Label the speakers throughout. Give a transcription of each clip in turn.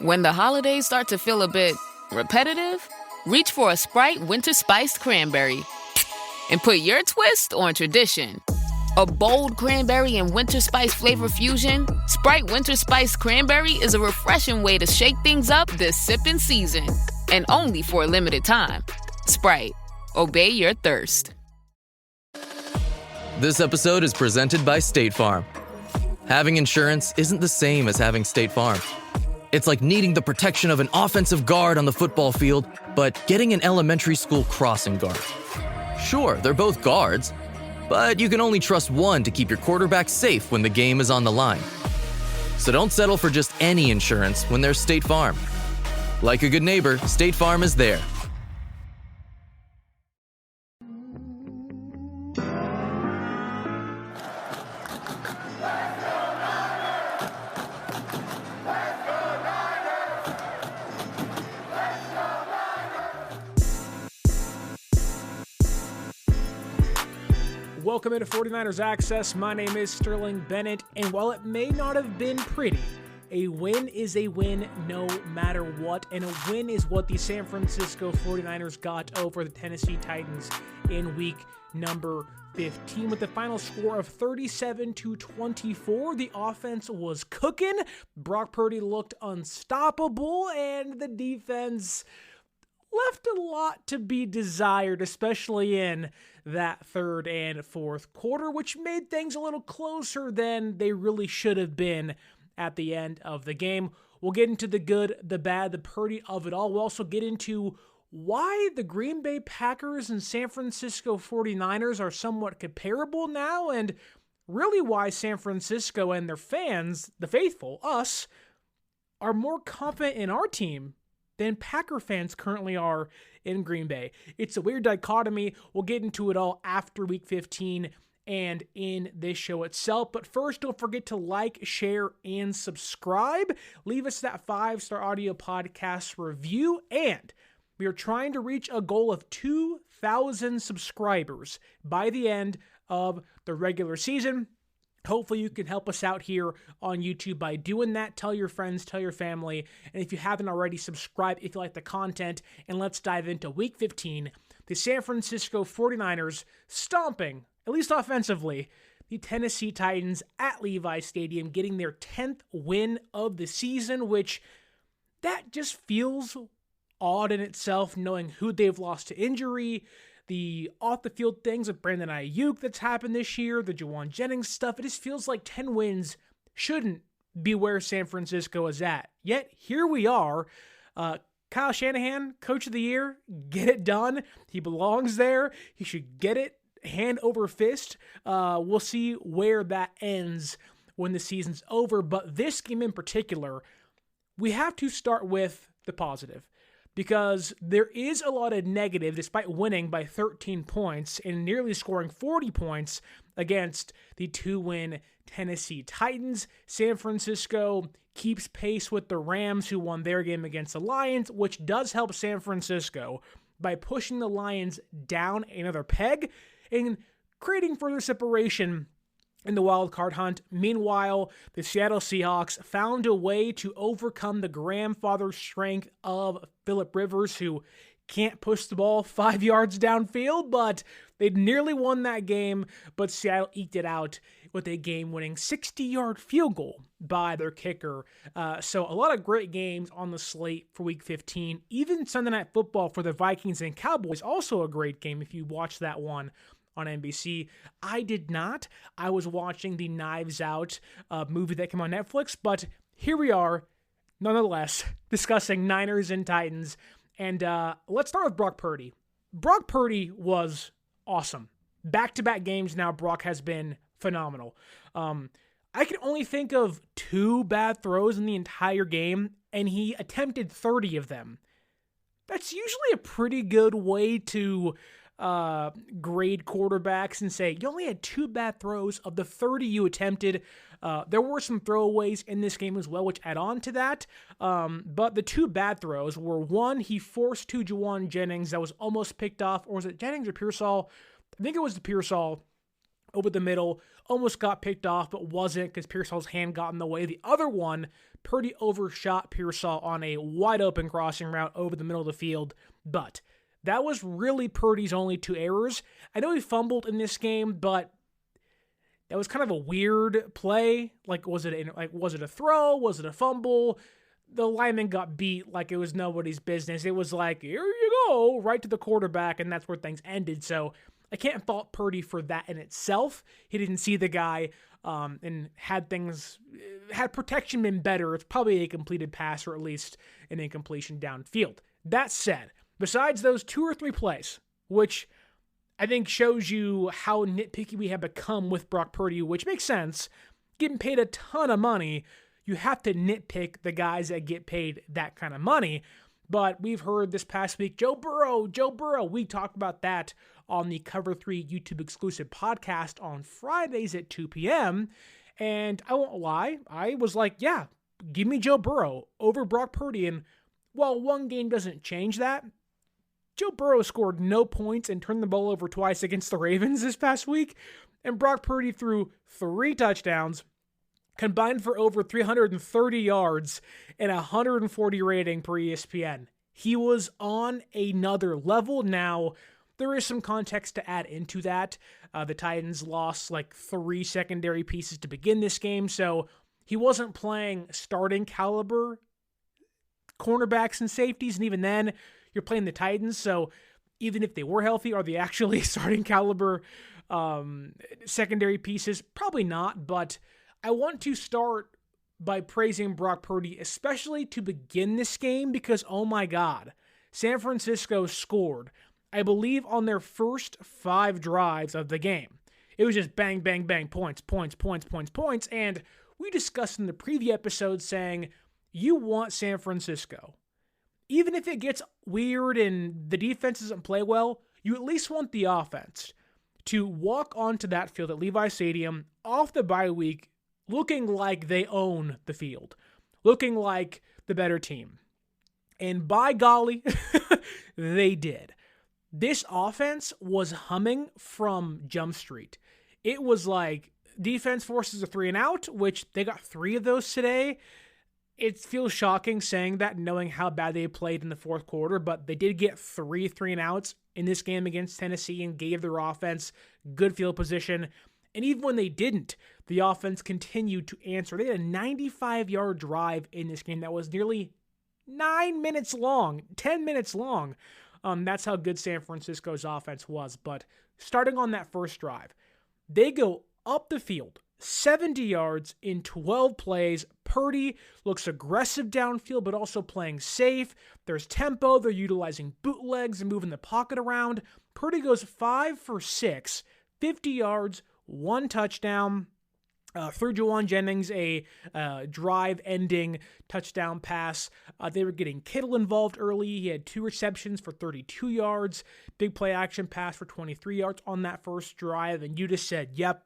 Speaker 1: When the holidays start to feel a bit repetitive, reach for a Sprite Winter Spiced Cranberry and put your twist on tradition. A bold cranberry and winter spice flavor fusion, Sprite Winter Spiced Cranberry is a refreshing way to shake things up this sipping season. And only for a limited time. Sprite. Obey your thirst.
Speaker 2: This episode is presented by State Farm. Having insurance isn't the same as having State Farm. It's like needing the protection of an offensive guard on the football field, but getting an elementary school crossing guard. Sure, they're both guards, but you can only trust one to keep your quarterback safe when the game is on the line. So don't settle for just any insurance when there's State Farm. Like a good neighbor, State Farm is there.
Speaker 3: Welcome into 49ers Access. My name is Sterling Bennett, and while it may not have been pretty, a win is a win no matter what, and a win is what the San Francisco 49ers got over the Tennessee Titans in week number 15 with the final score of 37-24. The offense was cooking. Brock Purdy looked unstoppable, and the defense left a lot to be desired, especially in that third and fourth quarter, which made things a little closer than they really should have been at the end of the game. We'll get into the good, the bad, the Purdy of it all. We'll also get into why the Green Bay Packers and San Francisco 49ers are somewhat comparable now, and really why San Francisco and their fans, the faithful, us, are more confident in our team than Packer fans currently are in Green Bay. It's a weird dichotomy. We'll get into it all after week 15 and in this show itself. But first, don't forget to like, share, and subscribe. Leave us that 5-star audio podcast review. And we are trying to reach a goal of 2,000 subscribers by the end of the regular season. Hopefully you can help us out here on YouTube by doing that. Tell your friends, tell your family, and if you haven't already, subscribe if you like the content. And let's dive into Week 15. The San Francisco 49ers stomping, at least offensively, the Tennessee Titans at Levi's Stadium, getting their 10th win of the season, which that just feels odd in itself, knowing who they've lost to injury, the off-the-field things with Brandon Ayuk that's happened this year, the Juwan Jennings stuff. It just feels like 10 wins shouldn't be where San Francisco is at. Yet, here we are. Kyle Shanahan, Coach of the Year, get it done. He belongs there. He should get it hand over fist. We'll see where that ends when the season's over. But this game in particular, we have to start with the positive, because there is a lot of negative despite winning by 13 points and nearly scoring 40 points against the 2-win Tennessee Titans. San Francisco keeps pace with the Rams, who won their game against the Lions, which does help San Francisco by pushing the Lions down another peg and creating further separation in the wild card hunt. Meanwhile, the Seattle Seahawks found a way to overcome the grandfather strength of Phillip Rivers, who can't push the ball 5 yards downfield, but they nearly won that game, but Seattle eked it out with a game-winning 60-yard field goal by their kicker. So a lot of great games on the slate for Week 15. Even Sunday Night Football for the Vikings and Cowboys, also a great game if you watch that one on NBC. I did not. I was watching the Knives Out movie that came on Netflix, but here we are, nonetheless, discussing Niners and Titans. And let's start with Brock Purdy. Brock Purdy was awesome. Back-to-back games now, Brock has been phenomenal. I can only think of 2 bad throws in the entire game, and he attempted 30 of them. That's usually a pretty good way to grade quarterbacks and say, you only had 2 bad throws of the 30 you attempted. There were some throwaways in this game as well, which add on to that. But the 2 bad throws were, one, he forced to Juwan Jennings that was almost picked off, or was it Jennings or Pearsall? I think it was the Pearsall, over the middle, almost got picked off, but wasn't because Pearsall's hand got in the way. The other one, Purdy overshot Pearsall on a wide open crossing route over the middle of the field, but that was really Purdy's only 2 errors. I know he fumbled in this game, but that was kind of a weird play. Was it a throw? Was it a fumble? The lineman got beat like it was nobody's business. It was like, here you go, right to the quarterback, and that's where things ended. So I can't fault Purdy for that in itself. He didn't see the guy, and had protection been better, it's probably a completed pass or at least an incompletion downfield. That said, besides those 2 or 3 plays, which I think shows you how nitpicky we have become with Brock Purdy, which makes sense, getting paid a ton of money, you have to nitpick the guys that get paid that kind of money. But we've heard this past week, Joe Burrow. We talked about that on the Cover 3 YouTube exclusive podcast on Fridays at 2 p.m. And I won't lie, I was like, yeah, give me Joe Burrow over Brock Purdy. And while one game doesn't change that, Joe Burrow scored no points and turned the ball over twice against the Ravens this past week. And Brock Purdy threw 3 touchdowns, combined for over 330 yards and 140 rating per ESPN. He was on another level. Now, there is some context to add into that. The Titans lost 3 secondary pieces to begin this game, so he wasn't playing starting caliber cornerbacks and safeties, and even then, you're playing the Titans, so even if they were healthy, are they actually starting caliber secondary pieces? Probably not, but I want to start by praising Brock Purdy, especially to begin this game, because, oh my God, San Francisco scored, I believe, on their first 5 drives of the game. It was just bang, bang, bang, points, and we discussed in the preview episode saying, you want San Francisco. Even if it gets weird and the defense doesn't play well, you at least want the offense to walk onto that field at Levi Stadium off the bye week looking like they own the field, looking like the better team. And by golly, they did. This offense was humming from Jump Street. It was like defense forces a 3 and out, which they got 3 of those today. It feels shocking saying that, knowing how bad they played in the fourth quarter, but they did get 3 and outs in this game against Tennessee and gave their offense good field position. And even when they didn't, the offense continued to answer. They had a 95-yard drive in this game that was nearly 9 minutes long, 10 minutes long. That's how good San Francisco's offense was. But starting on that first drive, they go up the field, 70 yards in 12 plays. Purdy looks aggressive downfield, but also playing safe. There's tempo. They're utilizing bootlegs and moving the pocket around. Purdy goes 5 for 6, 50 yards, 1 touchdown. Through Juwan Jennings, a drive-ending touchdown pass. They were getting Kittle involved early. He had 2 receptions for 32 yards. Big play-action pass for 23 yards on that first drive. And you just said, yep,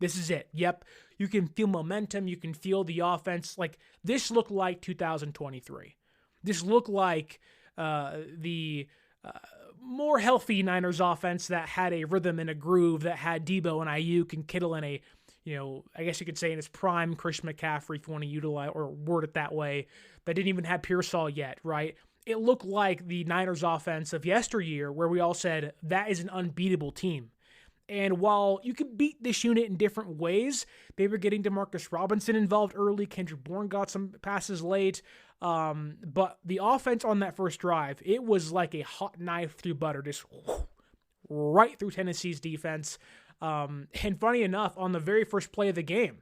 Speaker 3: this is it. Yep, you can feel momentum. You can feel the offense. This looked like 2023. This looked like the more healthy Niners offense that had a rhythm and a groove, that had Debo and Ayuk and Kittle in a, I guess you could say in his prime Christian McCaffrey, if you want to utilize or word it that way, that didn't even have Pearsall yet, right? It looked like the Niners offense of yesteryear, where we all said that is an unbeatable team. And while you could beat this unit in different ways, they were getting Demarcus Robinson involved early. Kendrick Bourne got some passes late. But the offense on that first drive, it was like a hot knife through butter, just right through Tennessee's defense. And funny enough, on the very first play of the game,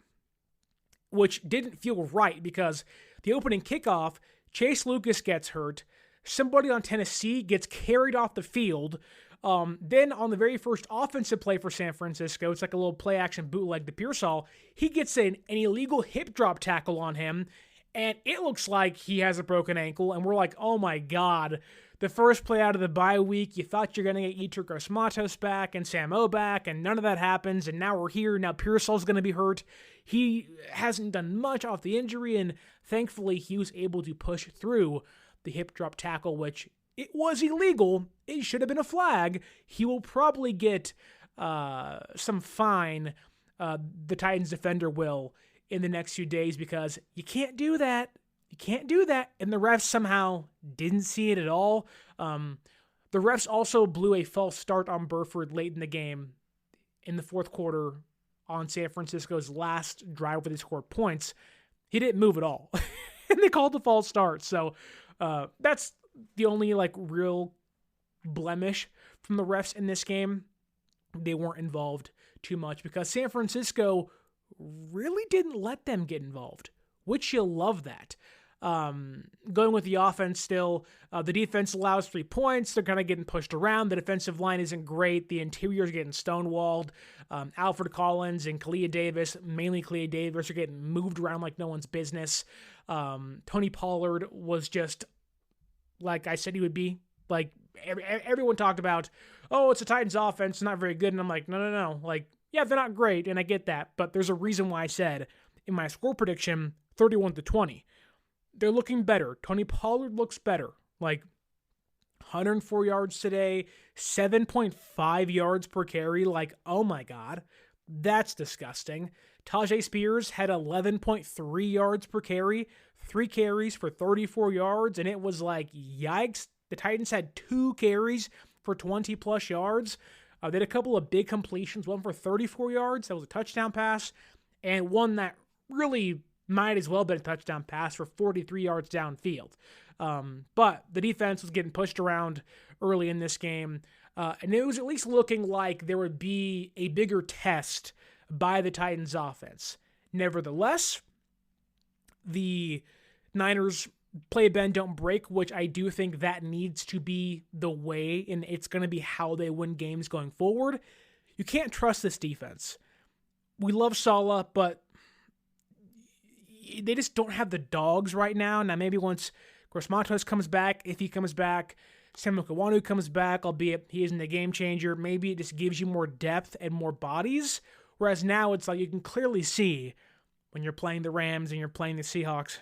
Speaker 3: which didn't feel right because the opening kickoff, Chase Lucas gets hurt. Somebody on Tennessee gets carried off the field. Then on the very first offensive play for San Francisco, it's like a little play-action bootleg to Pearsall. He gets an illegal hip drop tackle on him, and it looks like he has a broken ankle, and we're like, oh my God. The first play out of the bye week, you thought you're going to get Yetur Gross-Matos back and Sam O back, and none of that happens, and now we're here. Now Pearsall's going to be hurt. He hasn't done much off the injury, and thankfully he was able to push through the hip drop tackle, which it was illegal. It should have been a flag. He will probably get fine, the Titans defender will in the next few days, because you can't do that. You can't do that. And the refs somehow didn't see it at all. The refs also blew a false start on Burford late in the game in the fourth quarter on San Francisco's last drive where they scored points. He didn't move at all. And they called the false start. So that's the only real blemish from the refs in this game. They weren't involved too much because San Francisco really didn't let them get involved, which you'll love that. Going with the offense still, the defense allows 3 points. They're kind of getting pushed around. The defensive line isn't great. The interior is getting stonewalled. Alfred Collins and Kalia Davis, mainly Kalia Davis, are getting moved around like no one's business. Tony Pollard was just like I said he would be. Like everyone talked about, oh, it's a Titans offense, not very good. And I'm like, no. Yeah, they're not great, and I get that. But there's a reason why I said in my score prediction, 31-20. They're looking better. Tony Pollard looks better. 104 yards today, 7.5 yards per carry. Oh my God, that's disgusting. Tajay Spears had 11.3 yards per carry, 3 carries for 34 yards, and it was yikes. The Titans had 2 carries for 20-plus yards. They had a couple of big completions, one for 34 yards. That was a touchdown pass, and one that really might as well have been a touchdown pass for 43 yards downfield. But the defense was getting pushed around early in this game, and it was at least looking like there would be a bigger test by the Titans offense. Nevertheless, the Niners play bend, don't break, which I do think that needs to be the way, and it's going to be how they win games going forward. You can't trust this defense. We love Saleh, but they just don't have the dogs right now. Now, maybe once Gross-Matos comes back, if he comes back, Samuel Kawanu comes back, albeit he isn't a game changer, maybe it just gives you more depth and more bodies. Whereas now it's you can clearly see when you're playing the Rams and you're playing the Seahawks,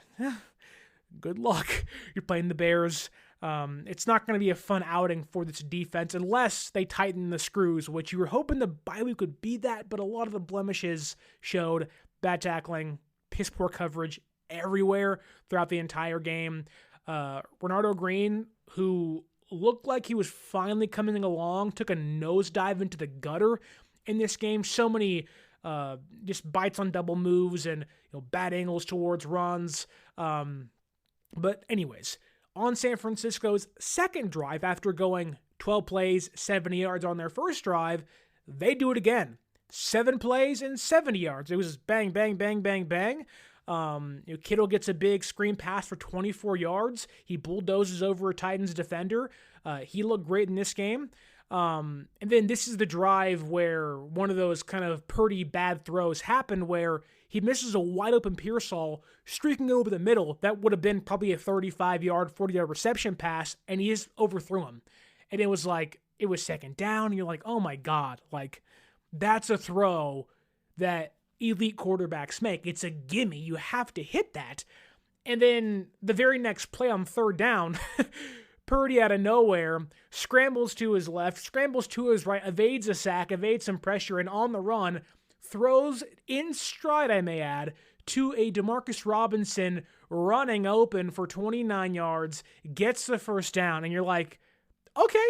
Speaker 3: good luck. You're playing the Bears. It's not going to be a fun outing for this defense unless they tighten the screws, which you were hoping the bye week would be that, but a lot of the blemishes showed bad tackling, piss poor coverage everywhere throughout the entire game. Renardo Green, who looked like he was finally coming along, took a nosedive into the gutter in this game. So many just bites on double moves and bad angles towards runs. But anyways, on San Francisco's second drive, after going 12 plays, 70 yards on their first drive, they do it again. 7 plays and 70 yards. It was bang, bang, bang, bang, bang. Kittle gets a big screen pass for 24 yards. He bulldozes over a Titans defender. He looked great in this game. And then this is the drive where one of those kind of Purdy bad throws happened where he misses a wide open Pearsall streaking over the middle. That would have been probably a 35-yard, 40-yard reception pass, and he just overthrew him. And it was it was second down, and you're like, oh my God, that's a throw that elite quarterbacks make. It's a gimme. You have to hit that. And then the very next play on third down, Purdy out of nowhere scrambles to his left, scrambles to his right, evades a sack, evades some pressure, and on the run, throws in stride, I may add, to a Demarcus Robinson running open for 29 yards, gets the first down, and you're like, okay,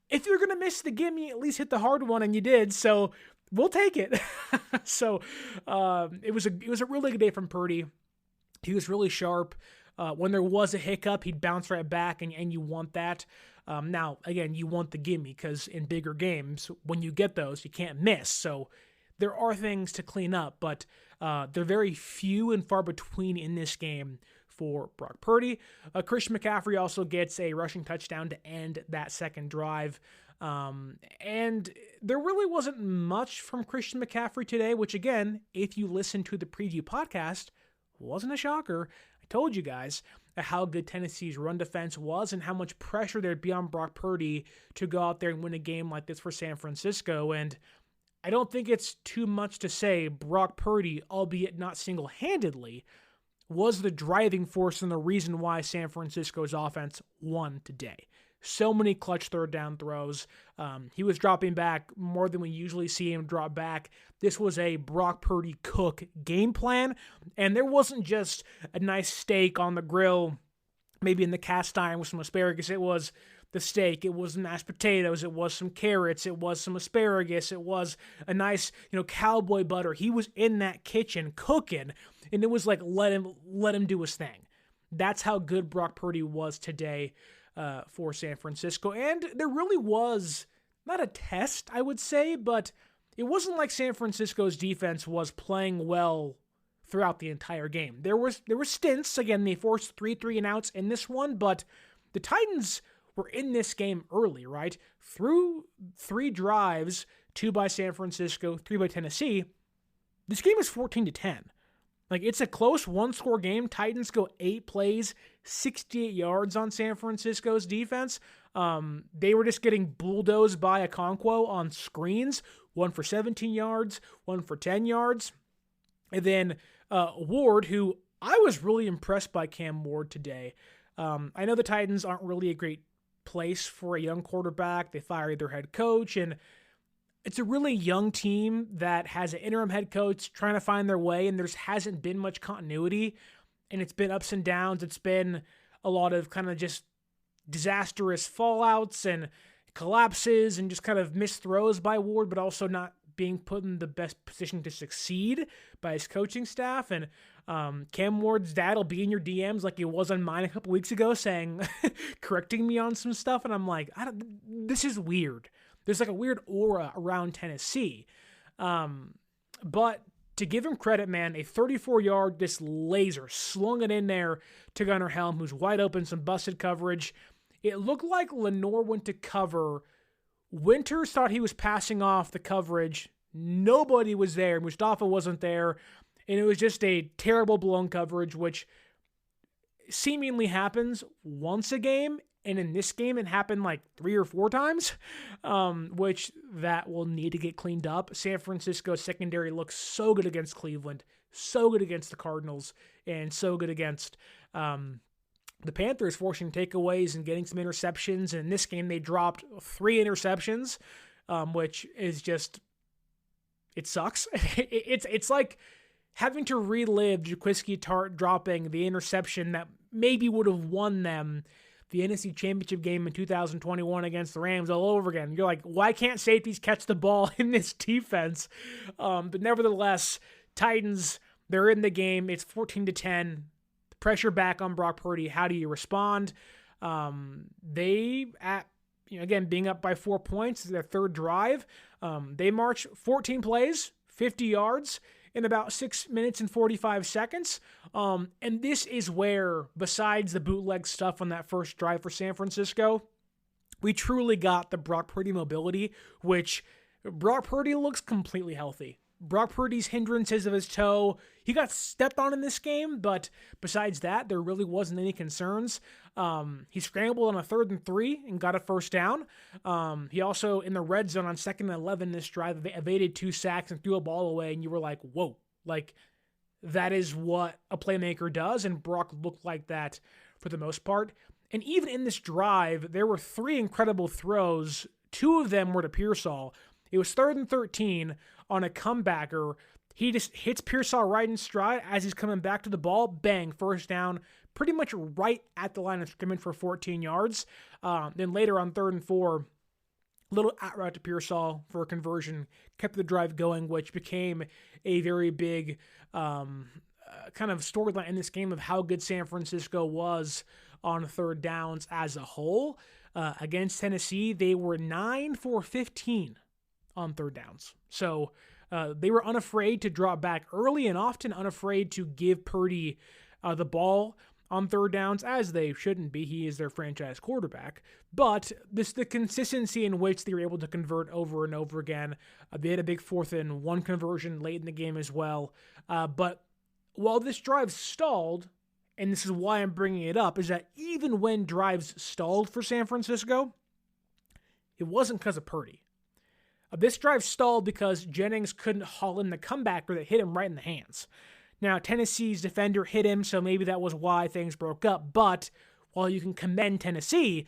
Speaker 3: if you're going to miss the gimme, at least hit the hard one, and you did, so we'll take it. So it was a really good day from Purdy. He was really sharp. When there was a hiccup, he'd bounce right back, and you want that. Now, again, you want the gimme, because in bigger games, when you get those, you can't miss. So there are things to clean up, but they're very few and far between in this game for Brock Purdy. Christian McCaffrey also gets a rushing touchdown to end that second drive. And there really wasn't much from Christian McCaffrey today, which again, if you listen to the preview podcast, wasn't a shocker. I told you guys how good Tennessee's run defense was and how much pressure there'd be on Brock Purdy to go out there and win a game like this for San Francisco. And I don't think it's too much to say Brock Purdy, albeit not single-handedly, was the driving force and the reason why San Francisco's offense won today. So many clutch third down throws. He was dropping back more than we usually see him drop back. This was a Brock Purdy cook game plan, and there wasn't just a nice steak on the grill, maybe in the cast iron with some asparagus. It was the steak, it was mashed potatoes, it was some carrots, it was some asparagus, it was a nice, cowboy butter. He was in that kitchen cooking, and it was like, let him do his thing. That's how good Brock Purdy was today for San Francisco. And there really was not a test, I would say, but it wasn't like San Francisco's defense was playing well throughout the entire game. There were stints. Again, they forced 3 3-and-outs in this one, but the Titans were in this game early, right? Through 3 drives, 2 by San Francisco, 3 by Tennessee, this game is 14-10. Like, it's a close one-score game. Titans go 8 plays, 68 yards on San Francisco's defense. They were just getting bulldozed by Okonkwo on screens, 1 for 17 yards, 1 for 10 yards. And then Ward, who I was really impressed by Cam Ward today. I know the Titans aren't really a great place for a young quarterback. They fired their head coach, and it's a really young team that has an interim head coach trying to find their way, and there hasn't been much continuity, and it's been ups and downs. It's been a lot of kind of just disastrous fallouts and collapses and just kind of missed throws by Ward, but also not being put in the best position to succeed by his coaching staff. And Cam Ward's dad will be in your DMs like he was on mine a couple weeks ago, saying, correcting me on some stuff, and I'm like, this is weird. There's like a weird aura around Tennessee. But to give him credit, man, a 34-yard, this laser, slung it in there to Gunnar Helm, who's wide open, some busted coverage. It looked like Lenore went to cover. Winters thought he was passing off the coverage. Nobody was there. Mustafa wasn't there. And it was just a terrible blown coverage, which seemingly happens once a game. And in this game, it happened like 3 or 4 times, which that will need to get cleaned up. San Francisco's secondary looks so good against Cleveland, so good against the Cardinals, and so good against the Panthers, forcing takeaways and getting some interceptions. And in this game, they dropped 3 interceptions, which is just, it sucks. It's like having to relive Jaquiski Tart dropping the interception that maybe would have won them the NFC Championship game in 2021 against the Rams all over again. You're like, why can't safeties catch the ball in this defense? But nevertheless, Titans, they're in the game. It's 14-10. Pressure back on Brock Purdy. How do you respond? Again, being up by 4 points, their third drive, they march 14 plays, 50 yards, in about 6 minutes and 45 seconds. And this is where, besides the bootleg stuff on that first drive for San Francisco, we truly got the Brock Purdy mobility, which Brock Purdy looks completely healthy. Brock Purdy's hindrances of his toe, he got stepped on in this game, but besides that, there really wasn't any concerns. He scrambled on a 3rd and 3 and got a first down. He also, in the red zone on 2nd and 11 this drive, evaded 2 sacks and threw a ball away, and you were like, whoa, like, that is what a playmaker does, and Brock looked like that for the most part. And even in this drive, there were 3 incredible throws. 2 of them were to Pearsall. It was 3rd and 13 on a comebacker. He just hits Pearsall right in stride as he's coming back to the ball. Bang, first down, pretty much right at the line of scrimmage for 14 yards. Then later on 3rd and 4, little out route to Pearsall for a conversion, kept the drive going, which became a very big kind of storyline in this game of how good San Francisco was on 3rd downs as a whole. Against Tennessee, they were 9 for 15 on 3rd downs. So they were unafraid to drop back early and often unafraid to give Purdy the ball on 3rd downs, as they shouldn't be. He is their franchise quarterback. But the consistency in which they were able to convert over and over again. They had a big 4th and 1 conversion late in the game as well. But while this drive stalled, and this is why I'm bringing it up, is that even when drives stalled for San Francisco, it wasn't because of Purdy. This drive stalled because Jennings couldn't haul in the comebacker that hit him right in the hands. Now, Tennessee's defender hit him, so maybe that was why things broke up. But while you can commend Tennessee,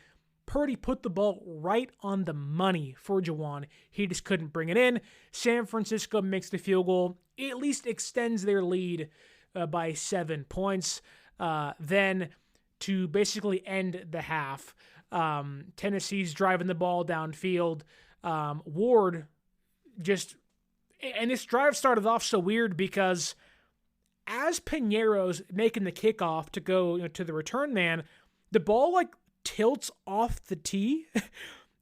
Speaker 3: Purdy put the ball right on the money for Juwan. He just couldn't bring it in. San Francisco makes the field goal. It at least extends their lead by 7 points. Then to basically end the half, Tennessee's driving the ball downfield. Ward just... And this drive started off so weird because as Piñeiro's making the kickoff to go to the return man, the ball tilts off the tee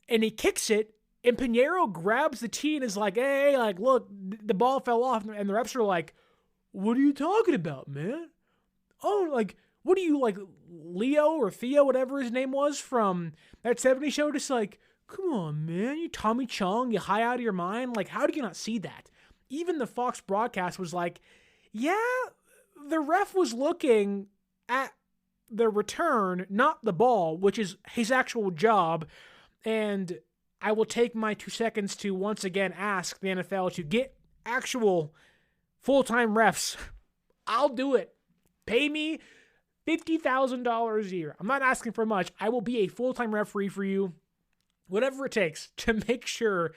Speaker 3: and he kicks it, and Piñeiro grabs the tee and is like, hey, look, the ball fell off. And the refs are like, what are you talking about, man? Oh, what are you, Leo or Theo, whatever his name was from that 70s show? Just come on, man, you Tommy Chong, you high out of your mind? How do you not see that? Even the Fox broadcast was like, yeah, the ref was looking at the return, not the ball, which is his actual job. And I will take my 2 seconds to once again ask the NFL to get actual full-time refs. I'll do it. Pay me $50,000 a year. I'm not asking for much. I will be a full-time referee for you. Whatever it takes to make sure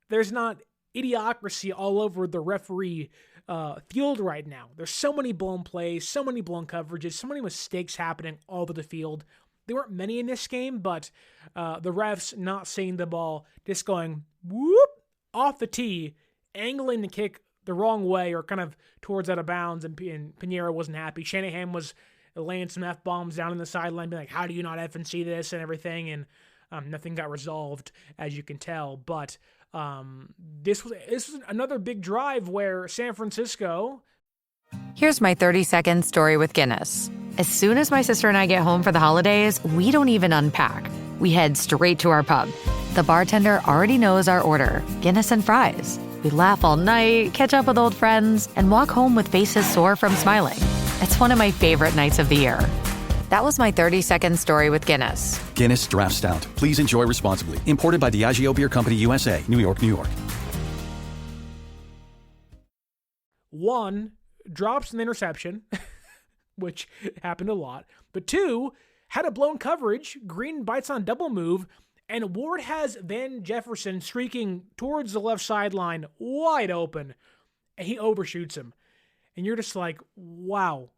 Speaker 3: there's not idiocracy all over the referee field right now. There's so many blown plays, so many blown coverages, so many mistakes happening all over the field. There weren't many in this game, but the refs not seeing the ball, just going whoop off the tee, angling the kick the wrong way or kind of towards out of bounds, and Piñeiro wasn't happy. Shanahan was laying some F-bombs down on the sideline, being like, how do you not effing see this and everything, and nothing got resolved, as you can tell. But this was another big drive where San Francisco...
Speaker 4: Here's my 30-second story with Guinness. As soon as my sister and I get home for the holidays, we don't even unpack. We head straight to our pub. The bartender already knows our order, Guinness and fries. We laugh all night, catch up with old friends, and walk home with faces sore from smiling. It's one of my favorite nights of the year. That was my 30-second story with Guinness. Guinness Draft Stout. Please enjoy responsibly. Imported by Diageo Beer Company, USA, New York, New York.
Speaker 3: One, drops an interception, which happened a lot. But two, had a blown coverage. Green bites on double move. And Ward has Van Jefferson streaking towards the left sideline wide open. And he overshoots him. And you're just like, wow.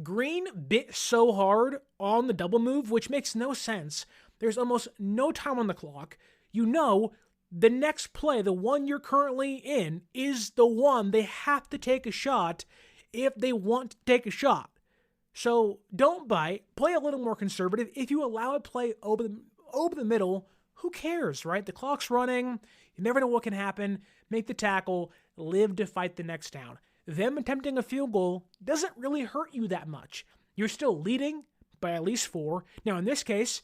Speaker 3: Green bit so hard on the double move, which makes no sense. There's almost no time on the clock. You know, the next play, the one you're currently in, is the one they have to take a shot if they want to take a shot. So don't bite. Play a little more conservative. If you allow a play over the middle, who cares, right? The clock's running. You never know what can happen. Make the tackle. Live to fight the next down. Them attempting a field goal doesn't really hurt you that much. You're still leading by at least 4. Now, in this case,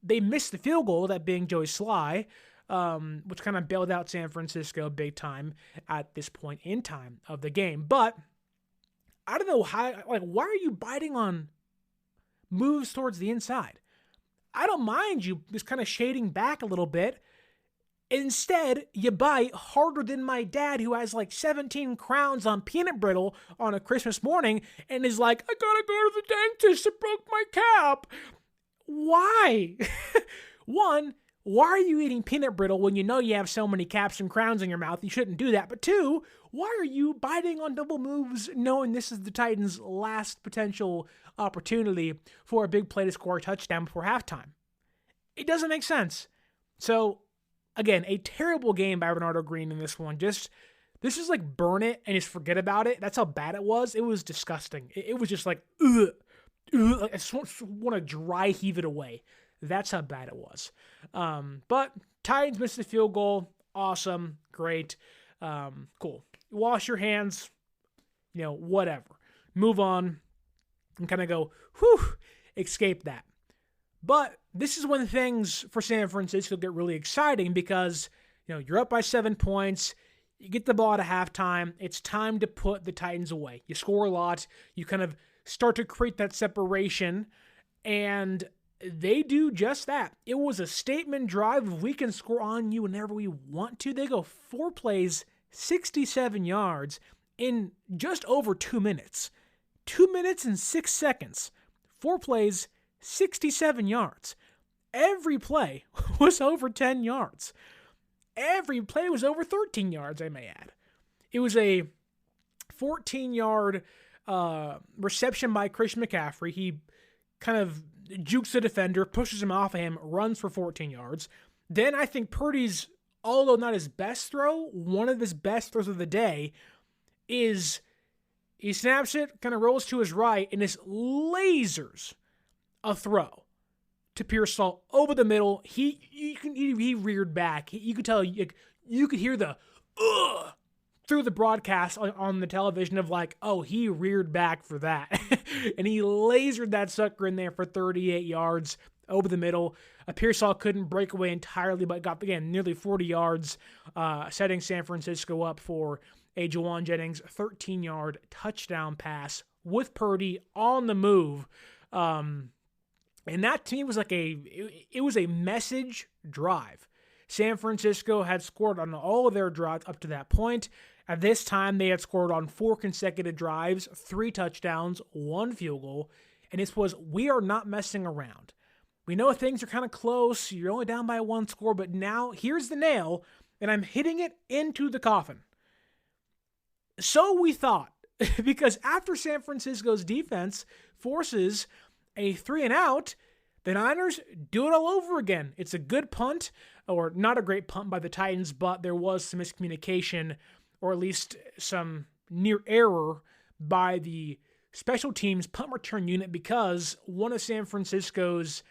Speaker 3: they missed the field goal, that being Joey Sly, which kind of bailed out San Francisco big time at this point in time of the game. But I don't know how, why are you biting on moves towards the inside? I don't mind you just kind of shading back a little bit. Instead, you bite harder than my dad, who has 17 crowns on peanut brittle on a Christmas morning and is like, I gotta go to the dentist, it broke my cap. Why? One, why are you eating peanut brittle when you know you have so many caps and crowns in your mouth? You shouldn't do that. But two, why are you biting on double moves knowing this is the Titans' last potential opportunity for a big play to score a touchdown before halftime? It doesn't make sense. So, again, a terrible game by Bernardo Green in this one. This is burn it and just forget about it. That's how bad it was. It was disgusting. It was just ugh. I just want to dry heave it away. That's how bad it was. But Titans missed the field goal. Awesome. Great. Cool. Wash your hands. Whatever. Move on and kind of go, whew, escape that. But this is when things for San Francisco get really exciting because, you're up by 7 points. You get the ball at halftime. It's time to put the Titans away. You score a lot. You kind of start to create that separation, and they do just that. It was a statement drive of we can score on you whenever we want to. They go 4 plays, 67 yards in just over 2 minutes. 2 minutes and 6 seconds. 4 plays, 67 yards. every play was over 10 yards. Every play was over 13 yards, I may add. It was a 14-yard reception by Christian McCaffrey. He kind of jukes the defender, pushes him off of him, runs for 14 yards. Then I think Purdy's, although not his best throw, one of his best throws of the day is he snaps it, kind of rolls to his right, and just lasers a throw to Pearsall over the middle. He reared back. You could tell, you could hear the through the broadcast on the television of like, oh, he reared back for that. And he lasered that sucker in there for 38 yards over the middle. Pearsall couldn't break away entirely, but got, again, nearly 40 yards, setting San Francisco up for a Juwan Jennings 13-yard touchdown pass with Purdy on the move. And that to me was like it was a message drive. San Francisco had scored on all of their drives up to that point. At this time, they had scored on 4 consecutive drives, 3 touchdowns, 1 field goal. And this was, we are not messing around. We know things are kind of close. You're only down by 1 score, but now here's the nail, and I'm hitting it into the coffin. So we thought, because after San Francisco's defense forces a 3 and out, the Niners do it all over again. It's a good punt, or not a great punt by the Titans, but there was some miscommunication, or at least some near error by the special teams punt return unit, because one of San Francisco's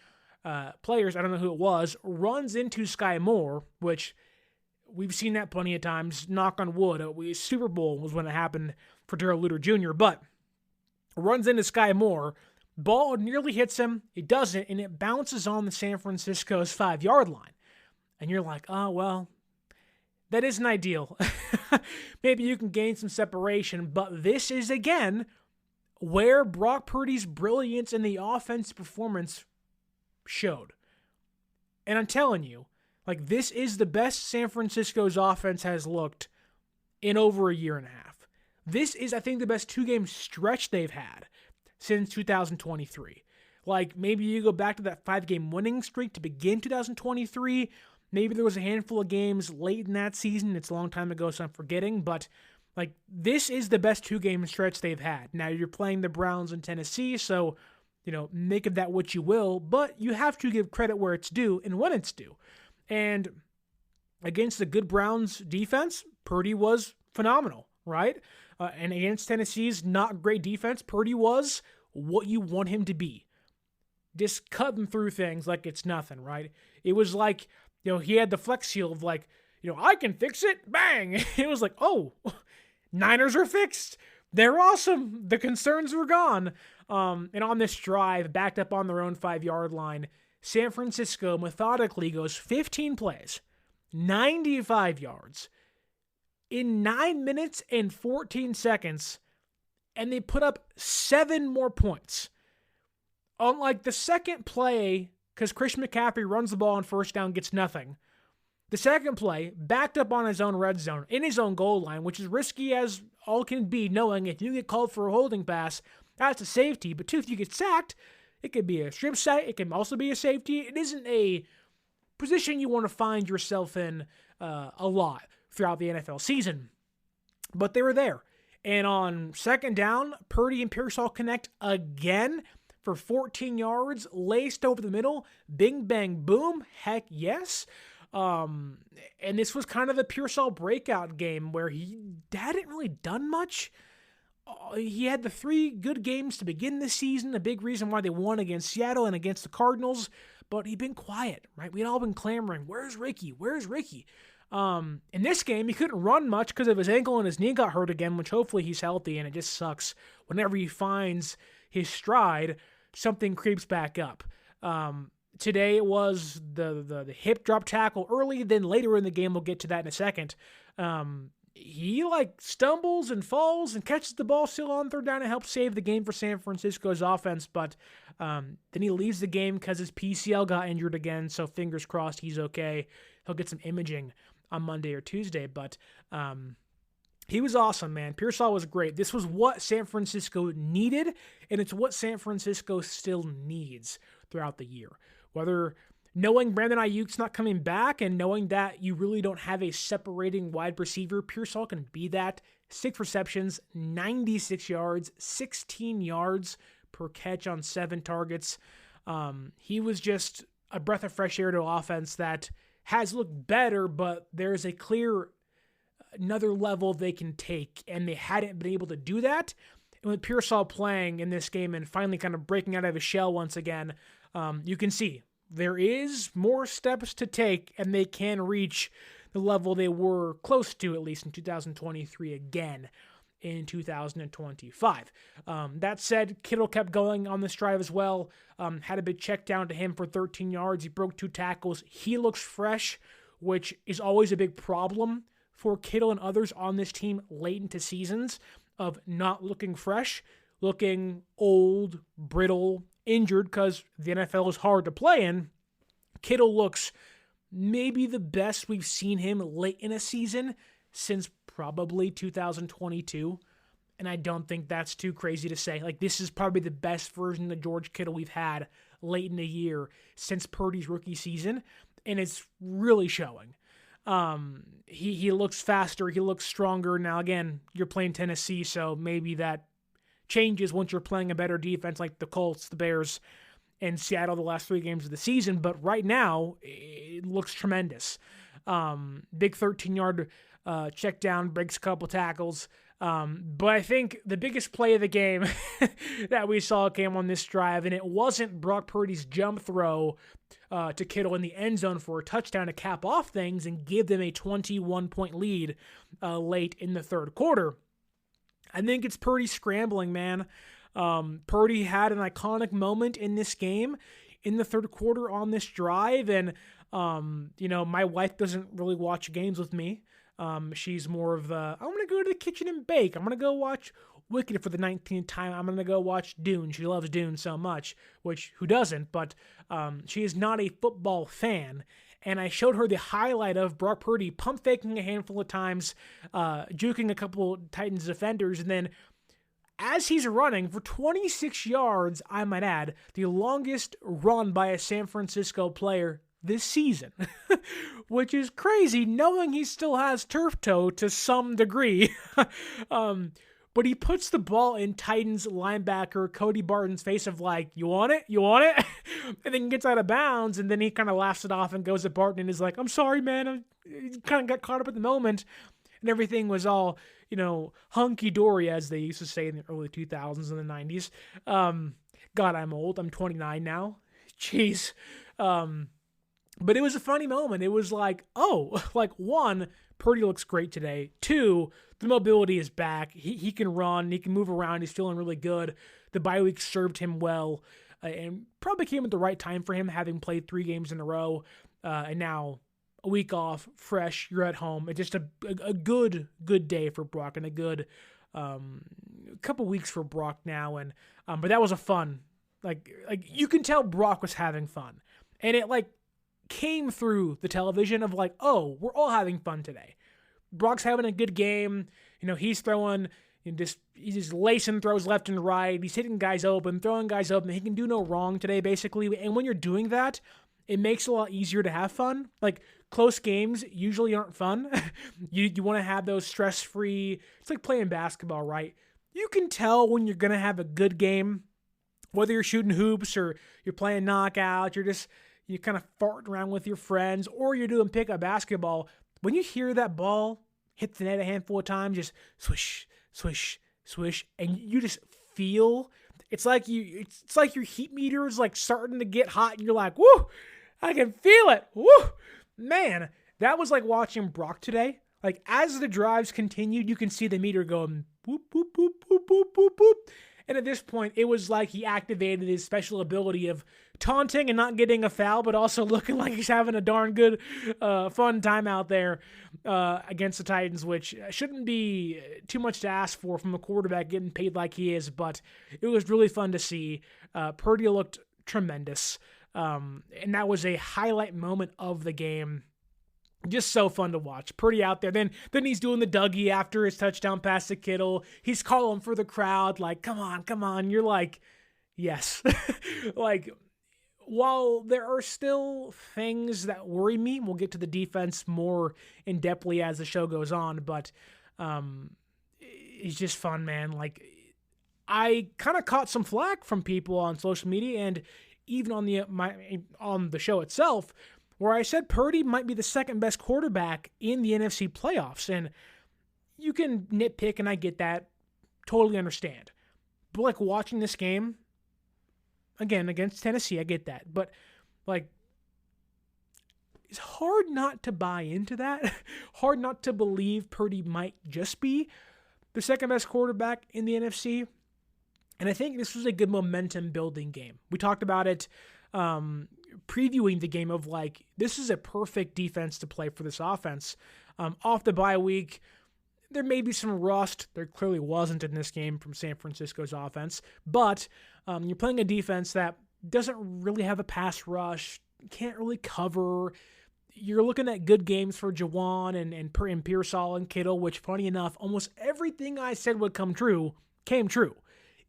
Speaker 3: players, I don't know who it was, runs into Sky Moore, which we've seen that plenty of times, knock on wood. Super Bowl was when it happened for Darrell Luter Jr., but runs into Sky Moore. Ball nearly hits him. It doesn't, and it bounces on the San Francisco's 5-yard line. And you're like, oh, well, that isn't ideal. Maybe you can gain some separation, but this is, again, where Brock Purdy's brilliance in the offensive performance showed. And I'm telling you, like, this is the best San Francisco's offense has looked in over a year and a half. This is, I think, the best 2-game stretch they've had since 2023. Like, maybe you go back to that 5-game winning streak to begin 2023. Maybe there was a handful of games late in that season. It's a long time ago, so I'm forgetting. But, like, this is the best 2-game stretch they've had. Now, you're playing the Browns in Tennessee, so, you know, make of that what you will. But you have to give credit where it's due and when it's due. And against the good Browns defense, Purdy was phenomenal, right? And against Tennessee's not great defense, Purdy was what you want him to be. Just cutting through things like it's nothing, right? It was like, you know, he had the flex seal of like, you know, I can fix it, bang! It was like, oh, Niners are fixed. They're awesome. The concerns were gone. And on this drive, backed up on their own 5-yard line, San Francisco methodically goes 15 plays, 95 yards, in 9 minutes and 14 seconds, and they put up 7 more points. Unlike the second play, because Christian McCaffrey runs the ball on first down, gets nothing. The second play, backed up on his own red zone, in his own goal line, which is risky as all can be, knowing if you get called for a holding pass, that's a safety. But too, if you get sacked, it could be a strip sack. It can also be a safety. It isn't a position you want to find yourself in a lot throughout the NFL season. But they were there. And on second down, Purdy and Pearsall connect again for 14 yards, laced over the middle. Bing, bang, boom. Heck yes. And this was kind of the Pearsall breakout game where he hadn't really done much. He had the 3 good games to begin the season, a big reason why they won against Seattle and against the Cardinals, but he'd been quiet, right? We'd all been clamoring, where's Ricky? Where's Ricky? In this game, he couldn't run much because of his ankle and his knee got hurt again, which hopefully he's healthy, and it just sucks. Whenever he finds his stride, something creeps back up. Today it was the hip drop tackle early, then later in the game, we'll get to that in a second. He stumbles and falls and catches the ball still on third down and helps save the game for San Francisco's offense, but then he leaves the game because his PCL got injured again, so fingers crossed he's okay. He'll get some imaging on Monday or Tuesday, but he was awesome, man. Pearsall was great. This was what San Francisco needed, and it's what San Francisco still needs throughout the year. Whether knowing Brandon Ayuk's not coming back and knowing that you really don't have a separating wide receiver, Pearsall can be that. 6 receptions, 96 yards, 16 yards per catch on 7 targets. He was just a breath of fresh air to offense that has looked better, but there's a clear another level they can take, and they hadn't been able to do that. And with Pearsall playing in this game and finally kind of breaking out of his shell once again, you can see there is more steps to take, and they can reach the level they were close to, at least in 2023 again in 2025. That said, Kittle kept going on this drive as well. Had a big check down to him for 13 yards. He broke 2 tackles. He looks fresh, which is always a big problem for Kittle and others on this team late into seasons, of not looking fresh, looking old, brittle, injured, because the NFL is hard to play in. Kittle looks maybe the best we've seen him late in a season since probably 2022. And I don't think that's too crazy to say. Like, this is probably the best version of George Kittle we've had late in the year since Purdy's rookie season. And it's really showing. He looks faster. He looks stronger. Now, again, you're playing Tennessee, so maybe that changes once you're playing a better defense like the Colts, the Bears, and Seattle the last 3 games of the season. But right now, it looks tremendous. Big 13-yard check down, breaks a couple tackles. But I think the biggest play of the game that we saw came on this drive, and it wasn't Brock Purdy's jump throw to Kittle in the end zone for a touchdown to cap off things and give them a 21-point lead late in the third quarter. I think it's Purdy scrambling, man. Purdy had an iconic moment in this game in the third quarter on this drive, and my wife doesn't really watch games with me. She's more of the, I'm going to go to the kitchen and bake. I'm going to go watch Wicked for the 19th time. I'm going to go watch Dune. She loves Dune so much, which who doesn't, but she is not a football fan. And I showed her the highlight of Brock Purdy pump faking a handful of times, juking a couple Titans defenders, and then as he's running for 26 yards, I might add, the longest run by a San Francisco player this season, which is crazy knowing he still has turf toe to some degree. But he puts the ball in Titans linebacker Cody Barton's face of like, you want it? You want it? And then gets out of bounds, and then he kind of laughs it off and goes at Barton and is like, I'm sorry, man. I kind of got caught up at the moment. And everything was all, hunky-dory, as they used to say in the early 2000s and the 90s. God, I'm old. I'm 29 now. Jeez. But it was a funny moment. It was like, one, Purdy looks great today. 2, the mobility is back. He can run. He can move around. He's feeling really good. The bye week served him well and probably came at the right time for him, having played 3 games in a row. And now a week off, fresh, you're at home. It's just a good day for Brock, and a good couple weeks for Brock now. And but that was a fun, like you can tell Brock was having fun. And it came through the television of we're all having fun today. Brock's having a good game. He's throwing, he's just lacing throws left and right. He's hitting guys open, throwing guys open. He can do no wrong today, basically. And when you're doing that, it makes it a lot easier to have fun. Close games usually aren't fun. You want to have those stress-free. It's like playing basketball, right? You can tell when you're going to have a good game, whether you're shooting hoops or you're playing knockout, you're kind of farting around with your friends, or you're doing pickup basketball. When you hear that ball hit the net a handful of times, just swish, swish, swish, and you just feel, it's like your heat meter is starting to get hot, and you're like, woo, I can feel it, woo, man. That was like watching Brock today. As the drives continued, you can see the meter going boop, boop, boop, boop, boop, boop, boop. And at this point, it was like he activated his special ability of taunting and not getting a foul, but also looking like he's having a darn good, fun time out there against the Titans, which shouldn't be too much to ask for from a quarterback getting paid like he is, but it was really fun to see. Purdy looked tremendous, and that was a highlight moment of the game. Just so fun to watch. Purdy out there. Then he's doing the Dougie after his touchdown pass to Kittle. He's calling for the crowd, come on. You're like, yes. while there are still things that worry me, we'll get to the defense more in-depthly as the show goes on, but it's just fun, man. Like, I kind of caught some flack from people on social media and even on the show itself, where I said Purdy might be the second best quarterback in the NFC playoffs. And you can nitpick, and I get that. Totally understand. But, like, watching this game, again, against Tennessee, I get that. But, like, it's hard not to buy into that. Hard not to believe Purdy might just be the second best quarterback in the NFC. And I think this was a good momentum-building game. We talked about it previewing the game of, like, this is a perfect defense to play for this offense. Off the bye week, there may be some rust. There clearly wasn't in this game from San Francisco's offense. But you're playing a defense that doesn't really have a pass rush, can't really cover. You're looking at good games for Jawan and Pearsall and Kittle, which, funny enough, almost everything I said would come true came true.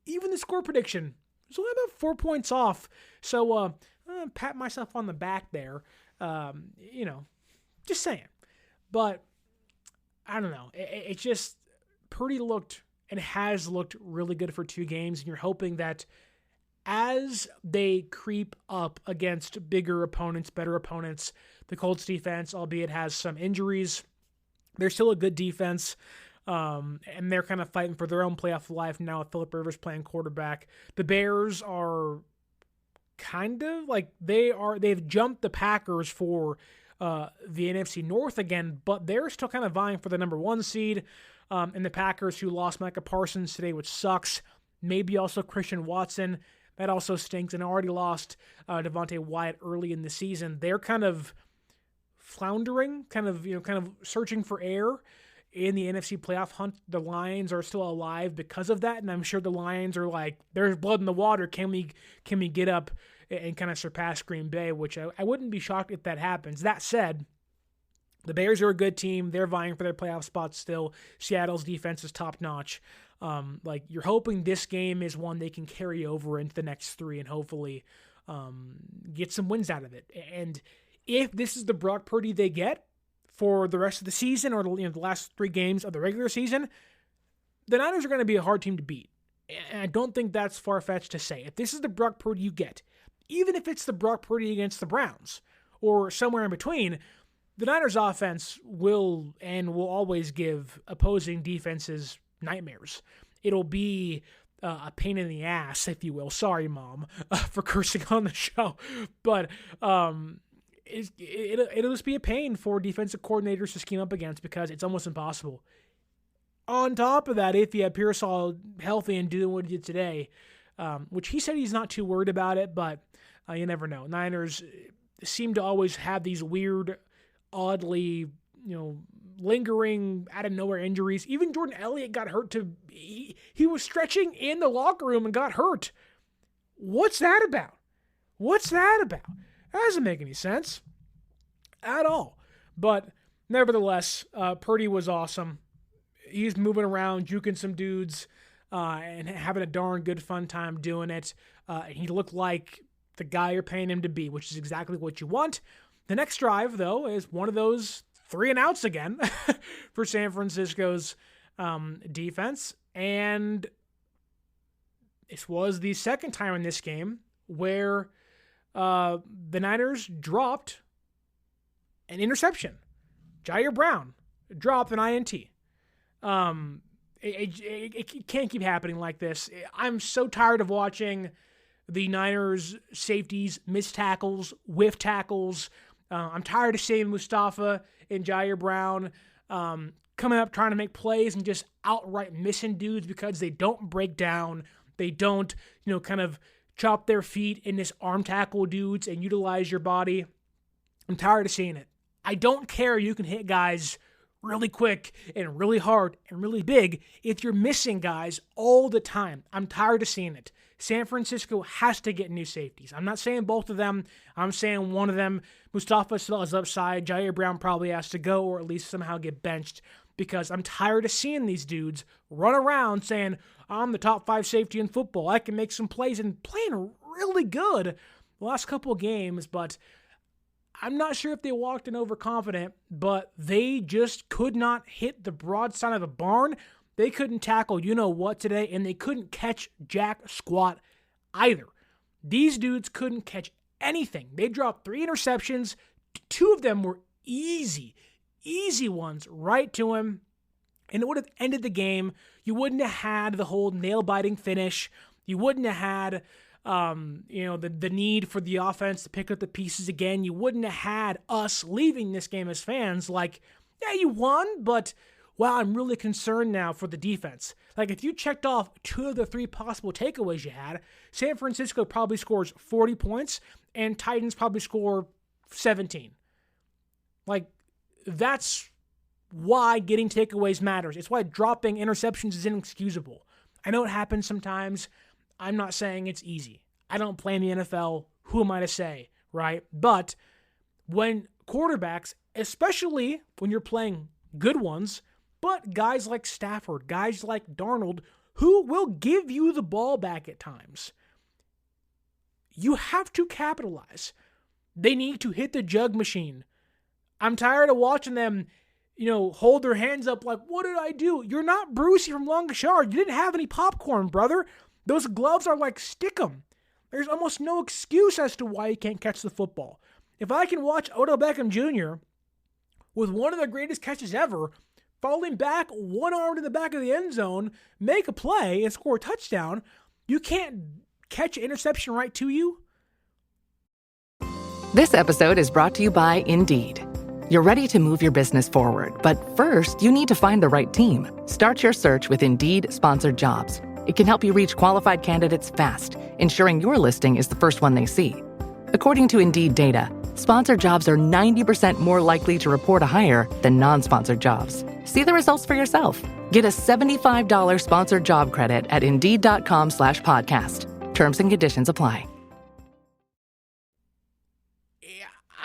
Speaker 3: Even the score prediction was only about 4 points off. So, pat myself on the back there. Just saying. But, I don't know. It just, Purdy looked and has looked really good for 2 games, and you're hoping that as they creep up against bigger opponents, better opponents, the Colts defense, albeit has some injuries, they're still a good defense. And they're kind of fighting for their own playoff life now with Phillip Rivers playing quarterback. The Bears are kind of like they've jumped the Packers for the NFC North again, but they're still kind of vying for the number 1 seed. And the Packers, who lost Micah Parsons today, which sucks. Maybe also Christian Watson. That also stinks. And already lost Devontae Wyatt early in the season. They're kind of floundering, kind of searching for air in the NFC playoff hunt. The Lions are still alive because of that, and I'm sure the Lions are like, there's blood in the water. Can we get up and kind of surpass Green Bay, which I wouldn't be shocked if that happens. That said, the Bears are a good team. They're vying for their playoff spots still. Seattle's defense is top-notch. You're hoping this game is one they can carry over into the next 3 and hopefully get some wins out of it. And if this is the Brock Purdy they get for the rest of the season, or the last 3 games of the regular season, the Niners are going to be a hard team to beat. And I don't think that's far-fetched to say. If this is the Brock Purdy you get, even if it's the Brock Purdy against the Browns, or somewhere in between, the Niners offense will always give opposing defenses nightmares. It'll be a pain in the ass, if you will. Sorry, Mom, for cursing on the show. But it'll just be a pain for defensive coordinators to scheme up against because it's almost impossible. On top of that, if you have Pearsall healthy and doing what he did today, which he said he's not too worried about it, but you never know. Niners seem to always have these weird, oddly, lingering out-of-nowhere injuries. Even Jordan Elliott got hurt. He was stretching in the locker room and got hurt. What's that about? That doesn't make any sense at all. But nevertheless, Purdy was awesome. He's moving around, juking some dudes, and having a darn good fun time doing it. He looked like the guy you're paying him to be, which is exactly what you want. The next drive, though, is one of those 3-and-outs again for San Francisco's defense. And this was the second time in this game where the Niners dropped an interception. Jair Brown dropped an INT. It can't keep happening like this. I'm so tired of watching the Niners safeties miss tackles, whiff tackles. I'm tired of seeing Mustafa and Jair Brown coming up trying to make plays and just outright missing dudes because they don't break down. They don't, kind of chop their feet in this arm tackle dudes and utilize your body. I'm tired of seeing it. I don't care. You can hit guys really quick and really hard and really big if you're missing guys all the time. I'm tired of seeing it. San Francisco has to get new safeties. I'm not saying both of them. I'm saying one of them. Mustafa still has upside. Jair Brown probably has to go or at least somehow get benched because I'm tired of seeing these dudes run around saying, I'm the top 5 safety in football. I can make some plays and playing really good the last couple of games, but I'm not sure if they walked in overconfident, but they just could not hit the broadside of the barn. They couldn't tackle you-know-what today, and they couldn't catch jack squat either. These dudes couldn't catch anything. They dropped 3 interceptions. 2 of them were easy ones right to him, and it would have ended the game. You wouldn't have had the whole nail-biting finish. You wouldn't have had the need for the offense to pick up the pieces again. You wouldn't have had us leaving this game as fans like, yeah, you won, but wow, I'm really concerned now for the defense. Like, if you checked off 2 of the 3 possible takeaways you had, San Francisco probably scores 40 points, and Titans probably score 17. Like, that's why getting takeaways matters. It's why dropping interceptions is inexcusable. I know it happens sometimes. I'm not saying it's easy. I don't play in the NFL. Who am I to say, right? But when quarterbacks, especially when you're playing good ones, but guys like Stafford, guys like Darnold, who will give you the ball back at times, you have to capitalize. They need to hit the jug machine. I'm tired of watching them, hold their hands up like, what did I do? You're not Brucey from Longashard. You didn't have any popcorn, brother. Those gloves are like Stickum. There's almost no excuse as to why you can't catch the football. If I can watch Odell Beckham Jr. with one of the greatest catches ever, falling back, one arm to the back of the end zone, make a play, and score a touchdown, you can't catch an interception right to you?
Speaker 5: This episode is brought to you by Indeed. You're ready to move your business forward, but first, you need to find the right team. Start your search with Indeed Sponsored Jobs. It can help you reach qualified candidates fast, ensuring your listing is the first one they see. According to Indeed data, sponsored jobs are 90% more likely to report a hire than non-sponsored jobs. See the results for yourself. Get a $75 sponsored job credit at Indeed.com/podcast. Terms and conditions apply.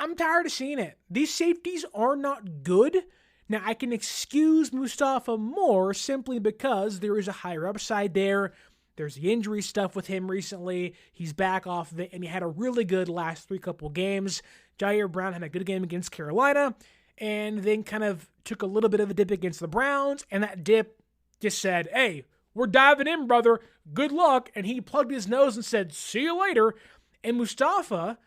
Speaker 3: I'm tired of seeing it. These safeties are not good. Now, I can excuse Mustafa Moore simply because there is a higher upside there. There's the injury stuff with him recently. He's back off of it, and he had a really good last 3 couple games. Jair Brown had a good game against Carolina, and then kind of took a little bit of a dip against the Browns, and that dip just said, hey, we're diving in, brother. Good luck. And he plugged his nose and said, see you later. And Mustafa,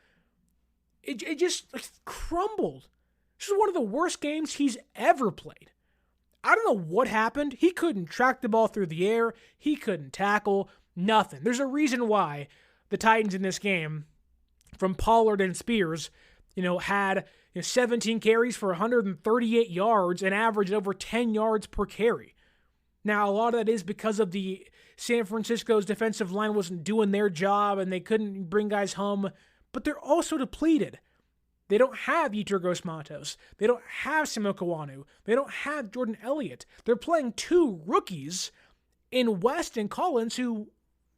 Speaker 3: it just crumbled. This is one of the worst games he's ever played. I don't know what happened. He couldn't track the ball through the air. He couldn't tackle. Nothing. There's a reason why the Titans in this game, from Pollard and Spears, had 17 carries for 138 yards and averaged over 10 yards per carry. Now, a lot of that is because of the San Francisco's defensive line wasn't doing their job and they couldn't bring guys home, but they're also depleted. They don't have Yetur Gross-Matos. They don't have Samuel Kawanu. They don't have Jordan Elliott. They're playing 2 rookies in West and Collins who,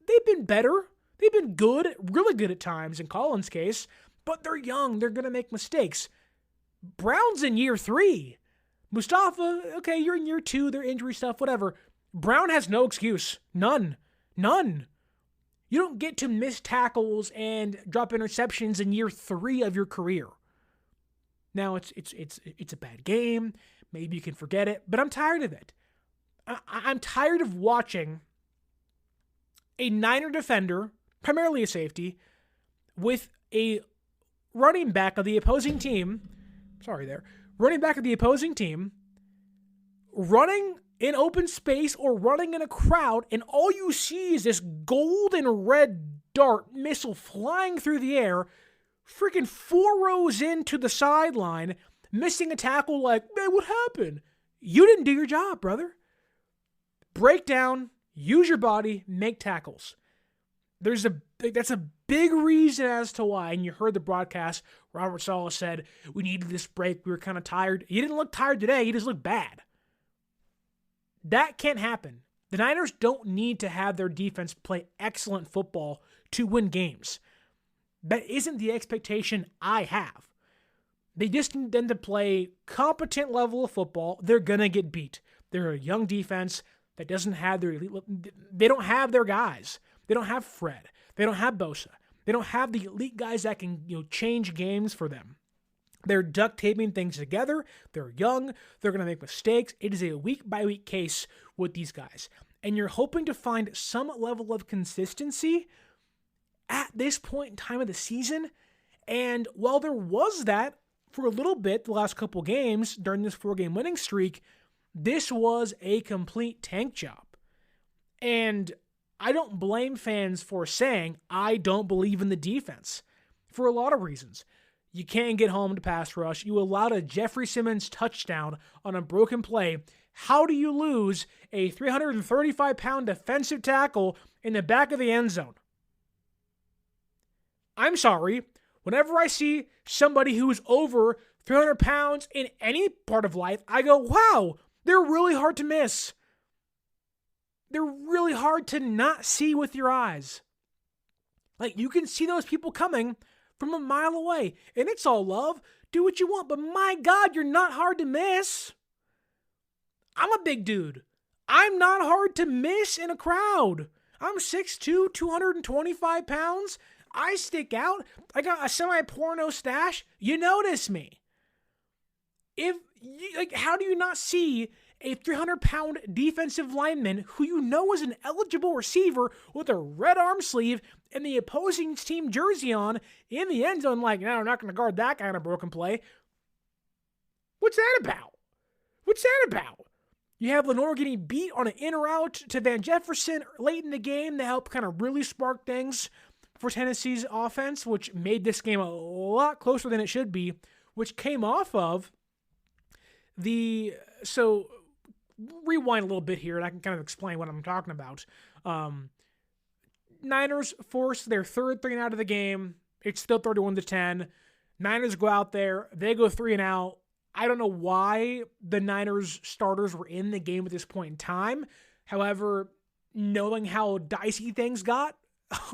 Speaker 3: they've been better. They've been good, really good at times in Collins' case, but they're young. They're going to make mistakes. Brown's in year 3. Mustafa, okay, you're in year 2. Their injury stuff, whatever. Brown has no excuse. None. You don't get to miss tackles and drop interceptions in year 3 of your career. Now, it's a bad game. Maybe you can forget it, but I'm tired of it. I'm tired of watching a Niner defender, primarily a safety, with a running back of the opposing team, running in open space or running in a crowd, and all you see is this gold and red dart missile flying through the air, freaking 4 rows into the sideline, missing a tackle like, man, what happened? You didn't do your job, brother. Break down, use your body, make tackles. That's a big reason as to why, and you heard the broadcast, Robert Saleh said, we needed this break, we were kind of tired. He didn't look tired today, he just looked bad. That can't happen. The Niners don't need to have their defense play excellent football to win games. That isn't the expectation I have. They just need them to play competent level of football. They're going to get beat. They're a young defense that doesn't have their elite. They don't have their guys. They don't have Fred. They don't have Bosa. They don't have the elite guys that can, change games for them. They're duct taping things together. They're young. They're going to make mistakes. It is a week-by-week case with these guys. And you're hoping to find some level of consistency at this point in time of the season. And while there was that for a little bit the last couple games during this 4-game winning streak, this was a complete tank job. And I don't blame fans for saying, I don't believe in the defense for a lot of reasons. You can't get home to pass rush. You allowed a Jeffrey Simmons touchdown on a broken play. How do you lose a 335-pound defensive tackle in the back of the end zone? I'm sorry. Whenever I see somebody who's over 300 pounds in any part of life, I go, wow, they're really hard to miss. They're really hard to not see with your eyes. Like, you can see those people coming from a mile away, and it's all love. Do what you want, but my God, you're not hard to miss. I'm a big dude. I'm not hard to miss in a crowd. I'm 6'2", 225 pounds. I stick out. I got a semi-porno stash. You notice me. How do you not see a 300-pound defensive lineman who you know is an eligible receiver with a red arm sleeve and the opposing team jersey on in the end zone? Like, no, I'm not going to guard that kind of broken play. What's that about? You have Lenore getting beat on an in or out to Van Jefferson late in the game to help kind of really spark things for Tennessee's offense, which made this game a lot closer than it should be, which came off of so rewind a little bit here and I can kind of explain what I'm talking about. Niners force their third 3-and-out of the game. It's still 31-10. Niners go out there. They go 3-and-out. I don't know why the Niners starters were in the game at this point in time. However, knowing how dicey things got,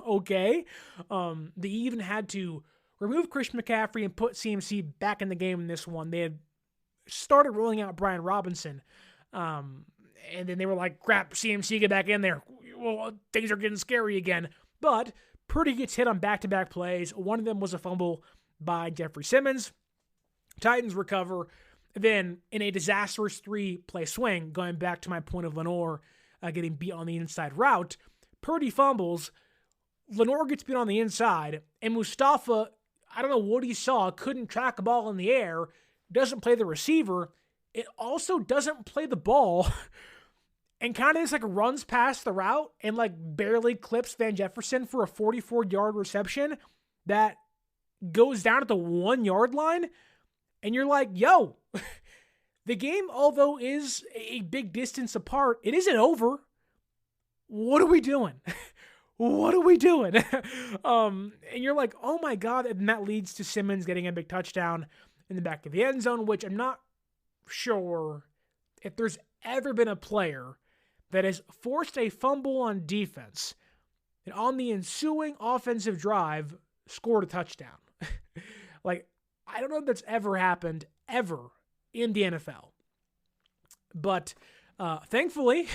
Speaker 3: okay. They even had to remove Christian McCaffrey and put CMC back in the game in this one. They had started rolling out Brian Robinson. And then they were like, crap, CMC, get back in there. Well, things are getting scary again. But Purdy gets hit on back-to-back plays. One of them was a fumble by Jeffrey Simmons. Titans recover. Then, in a disastrous 3-play swing, going back to my point of Lenore getting beat on the inside route, Purdy fumbles. Lenore gets beat on the inside. And Mustafa, I don't know what he saw, couldn't track a ball in the air, doesn't play the receiver. It also doesn't play the ball and kind of just like runs past the route and like barely clips Van Jefferson for a 44-yard reception that goes down at the 1-yard line. And you're like, yo, the game, although is a big distance apart, it isn't over. What are we doing? And you're like, oh my God. And that leads to Simmons getting a big touchdown in the back of the end zone, which I'm not sure if there's ever been a player that has forced a fumble on defense and on the ensuing offensive drive scored a touchdown. Like, I don't know if that's ever happened, ever, in the NFL. But thankfully,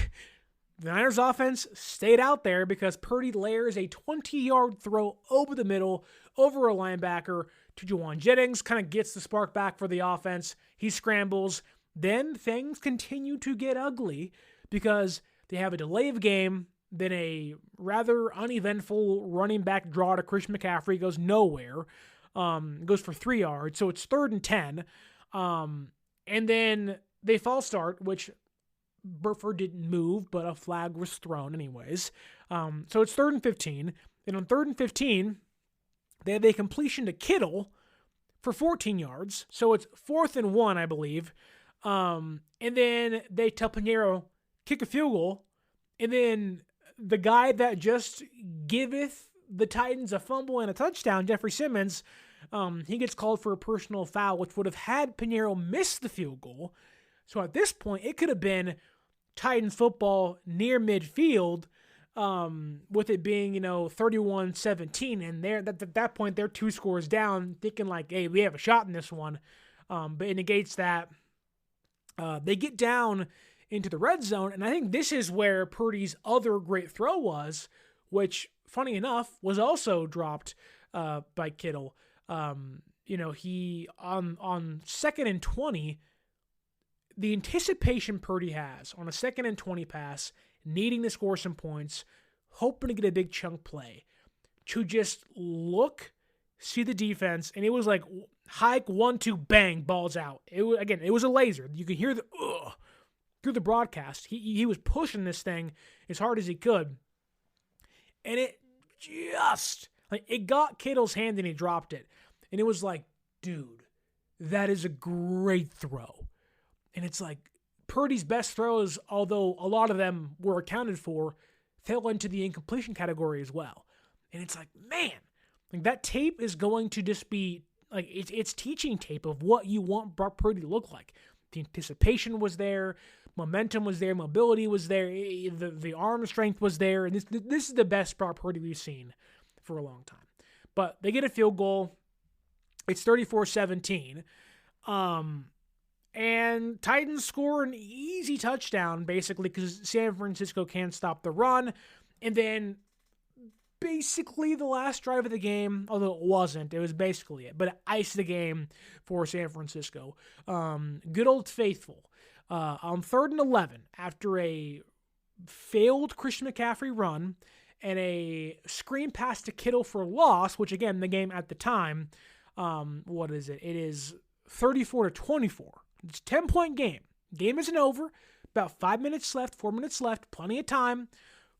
Speaker 3: the Niners offense stayed out there because Purdy layers a 20-yard throw over the middle, over a linebacker to Juwan Jennings, kind of gets the spark back for the offense. He scrambles. Then things continue to get ugly because they have a delay of game, then a rather uneventful running back draw to Christian McCaffrey goes nowhere. Goes for 3 yards, so it's 3rd and 10. And then they false start, which Burford didn't move, but a flag was thrown anyways. So it's 3rd and 15. And on 3rd and 15, they have a completion to Kittle for 14 yards. So it's 4th and 1, I believe. And then they tell Pinheiro, kick a field goal. And then the guy that just giveth the Titans a fumble and a touchdown, Jeffrey Simmons, he gets called for a personal foul, which would have had Pinheiro miss the field goal. So at this point, it could have been Titans football near midfield, with it being, 31-17. And at that point, they're 2 scores down, thinking like, hey, we have a shot in this one. But it negates that. They get down into the red zone, and I think this is where Purdy's other great throw was, which funny enough, was also dropped by Kittle. He on 2nd and 20, the anticipation Purdy has on a 2nd and 20 pass, needing to score some points, hoping to get a big chunk play, to just look, see the defense, and it was like hike 1-2, bang, balls out. It was a laser. You could hear through the broadcast. He was pushing this thing as hard as he could, and it just it got Kittle's hand and he dropped it, and it was like, dude, that is a great throw. And it's like Purdy's best throws, although a lot of them were accounted for, fell into the incompletion category as well. And it's like, man, that tape is going to just be like it's teaching tape of what you want Brock Purdy to look like. The anticipation was there, momentum was there, mobility was there, the arm strength was there, and this is the best Brock Purdy we've seen for a long time. But they get a field goal. It's 34-17. And Titans score an easy touchdown, basically, because San Francisco can't stop the run. And then basically the last drive of the game, although it wasn't, it was basically it, but it iced the game for San Francisco. Good old faithful. On 3rd and 11, after a failed Christian McCaffrey run and a screen pass to Kittle for a loss, which, again, the game at the time, what is it? It is 34-24. It's a 10-point game. Game isn't over. About 5 minutes left, 4 minutes left. Plenty of time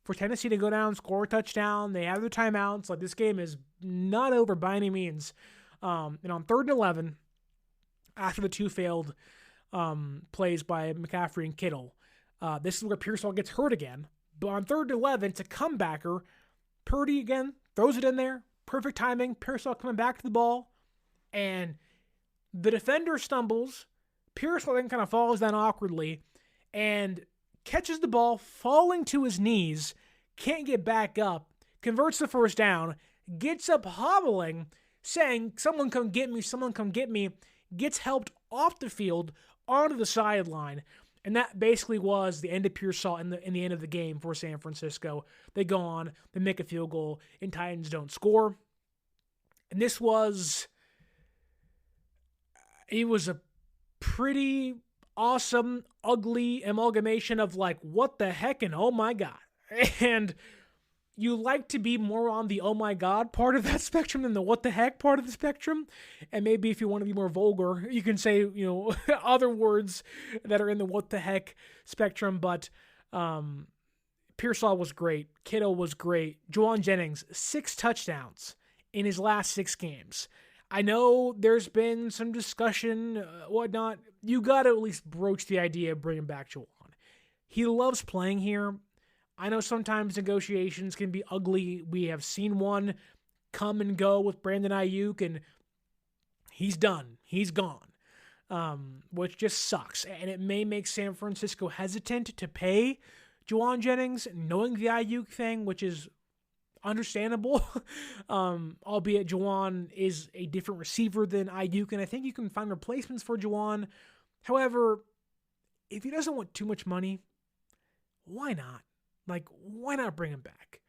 Speaker 3: for Tennessee to go down, score a touchdown. They have their timeouts. Like, this game is not over by any means. And on 3rd and 11, after the two failed plays by McCaffrey and Kittle, this is where Pearsall gets hurt again. But on 3rd and 11, it's a comebacker. Purdy, again, throws it in there. Perfect timing. Pearsall coming back to the ball. And the defender stumbles. Pearsall then kind of falls down awkwardly and catches the ball, falling to his knees, can't get back up, converts the first down, gets up hobbling, saying, someone come get me, gets helped off the field onto the sideline. And that basically was the end of Pearsall in the end of the game for San Francisco. They go on, they make a field goal, and Titans don't score. And it was a pretty awesome, ugly amalgamation of like, what the heck and oh my God. And you like to be more on the oh my God part of that spectrum than the what the heck part of the spectrum. And maybe if you want to be more vulgar, you can say, other words that are in the what the heck spectrum. But Pearsall was great. Kittle was great. Juwan Jennings, 6 touchdowns in his last 6 games. I know there's been some discussion, whatnot. You got to at least broach the idea of bringing back Juwan. He loves playing here. I know sometimes negotiations can be ugly. We have seen one come and go with Brandon Ayuk, and he's done. He's gone, which just sucks. And it may make San Francisco hesitant to pay Juwan Jennings, knowing the Ayuk thing, which is understandable, albeit Juwan is a different receiver than Ayuk, and I think you can find replacements for Juwan. However, if he doesn't want too much money, why not? Why not bring him back?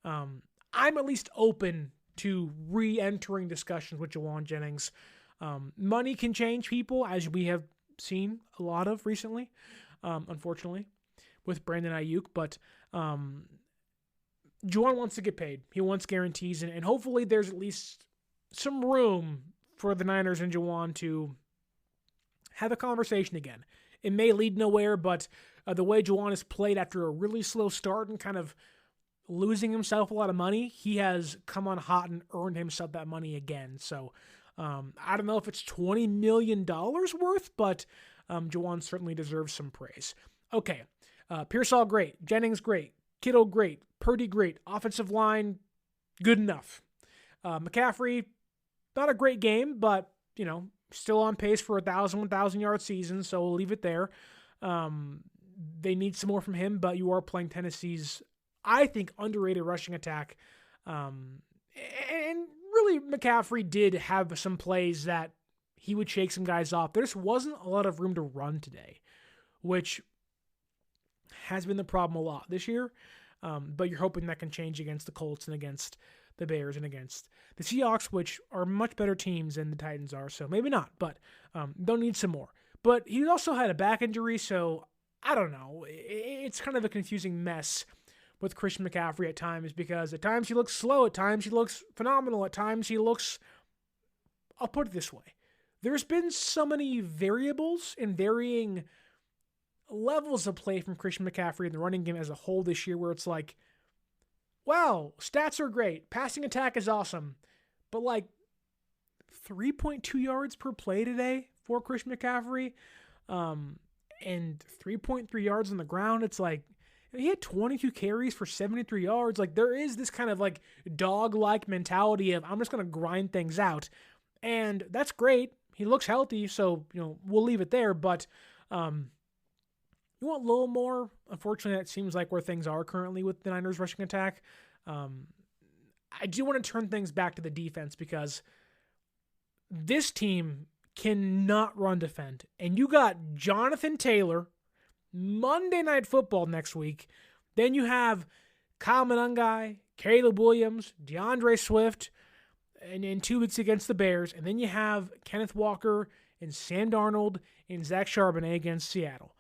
Speaker 3: I'm at least open to re-entering discussions with Juwan Jennings. Money can change people, as we have seen a lot of recently, unfortunately, with Brandon Ayuk, but Juwan wants to get paid. He wants guarantees, and hopefully there's at least some room for the Niners and Juwan to have a conversation again. It may lead nowhere, but the way Juwan has played after a really slow start and kind of losing himself a lot of money, he has come on hot and earned himself that money again. So I don't know if it's $20 million worth, but Juwan certainly deserves some praise. Okay, Pearsall great, Jennings great, Kittle great, Purdy great, offensive line good enough. McCaffrey, not a great game, but still on pace for 1,000-yard season, so we'll leave it there. They need some more from him, but you are playing Tennessee's, I think, underrated rushing attack. And really, McCaffrey did have some plays that he would shake some guys off. There just wasn't a lot of room to run today, which has been the problem a lot this year. But you're hoping that can change against the Colts and against the Bears and against the Seahawks, which are much better teams than the Titans are. So maybe not, but they'll need some more. But he also had a back injury, so I don't know. It's kind of a confusing mess with Christian McCaffrey at times, because at times he looks slow, at times he looks phenomenal, at times he looks, I'll put it this way. There's been so many variables and varying levels of play from Christian McCaffrey in the running game as a whole this year, where it's like, wow, stats are great, passing attack is awesome, but like 3.2 yards per play today for Christian McCaffrey, and 3.3 yards on the ground. It's like, he had 22 carries for 73 yards. Like, there is this kind of like dog-like mentality of, I'm just going to grind things out. And that's great. He looks healthy, so, we'll leave it there. But you want a little more? Unfortunately, that seems like where things are currently with the Niners rushing attack. I do want to turn things back to the defense, because this team cannot run defend. And you got Jonathan Taylor, Monday Night Football next week. Then you have Kyle Monangai, Caleb Williams, DeAndre Swift, and in 2 weeks against the Bears. And then you have Kenneth Walker and Sam Darnold and Zach Charbonnet against Seattle.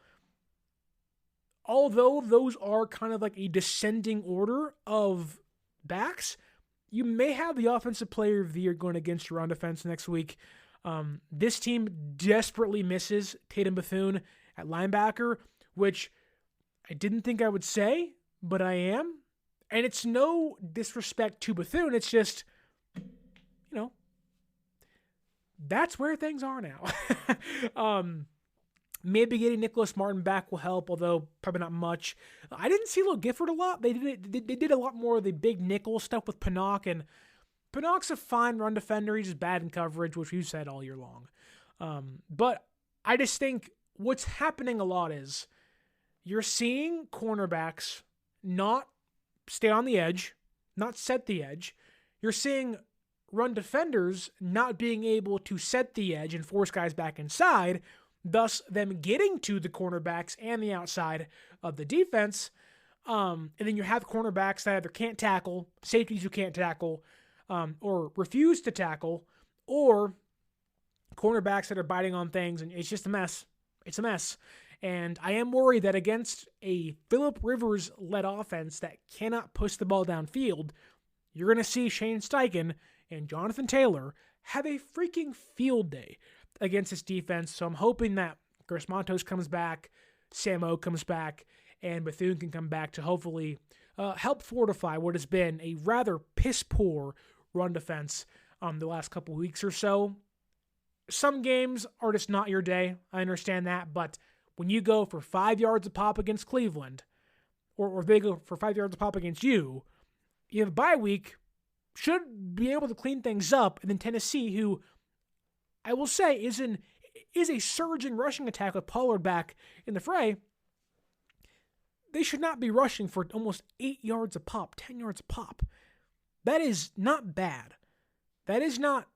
Speaker 3: Although those are kind of like a descending order of backs, you may have the Offensive Player of the Year going against your run defense next week. This team desperately misses Tatum Bethune at linebacker, which I didn't think I would say, but I am. And it's no disrespect to Bethune. It's just, that's where things are now. Maybe getting Nicholas Martin back will help, although probably not much. I didn't see Will Gifford a lot. They did a lot more of the big nickel stuff with Pinnock, and Pinnock's a fine run defender. He's just bad in coverage, which we've said all year long. But I just think what's happening a lot is you're seeing cornerbacks not stay on the edge, not set the edge. You're seeing run defenders not being able to set the edge and force guys back inside, thus them getting to the cornerbacks and the outside of the defense. And then you have cornerbacks that either can't tackle, safeties who can't tackle, or refuse to tackle, or cornerbacks that are biting on things, and it's just a mess. It's a mess. And I am worried that against a Phillip Rivers-led offense that cannot push the ball downfield, you're going to see Shane Steichen and Jonathan Taylor have a freaking field day against this defense. So I'm hoping that Chris Montos comes back, Sam O comes back, and Bethune can come back to hopefully help fortify what has been a rather piss-poor run defense the last couple weeks or so. Some games are just not your day. I understand that, but when you go for 5 yards a pop against Cleveland, or they go for 5 yards a pop against you, you have a bye week, should be able to clean things up. And then Tennessee, who I will say is a surging rushing attack with Pollard back in the fray, they should not be rushing for almost 8 yards a pop, 10 yards a pop. That is not bad. That is not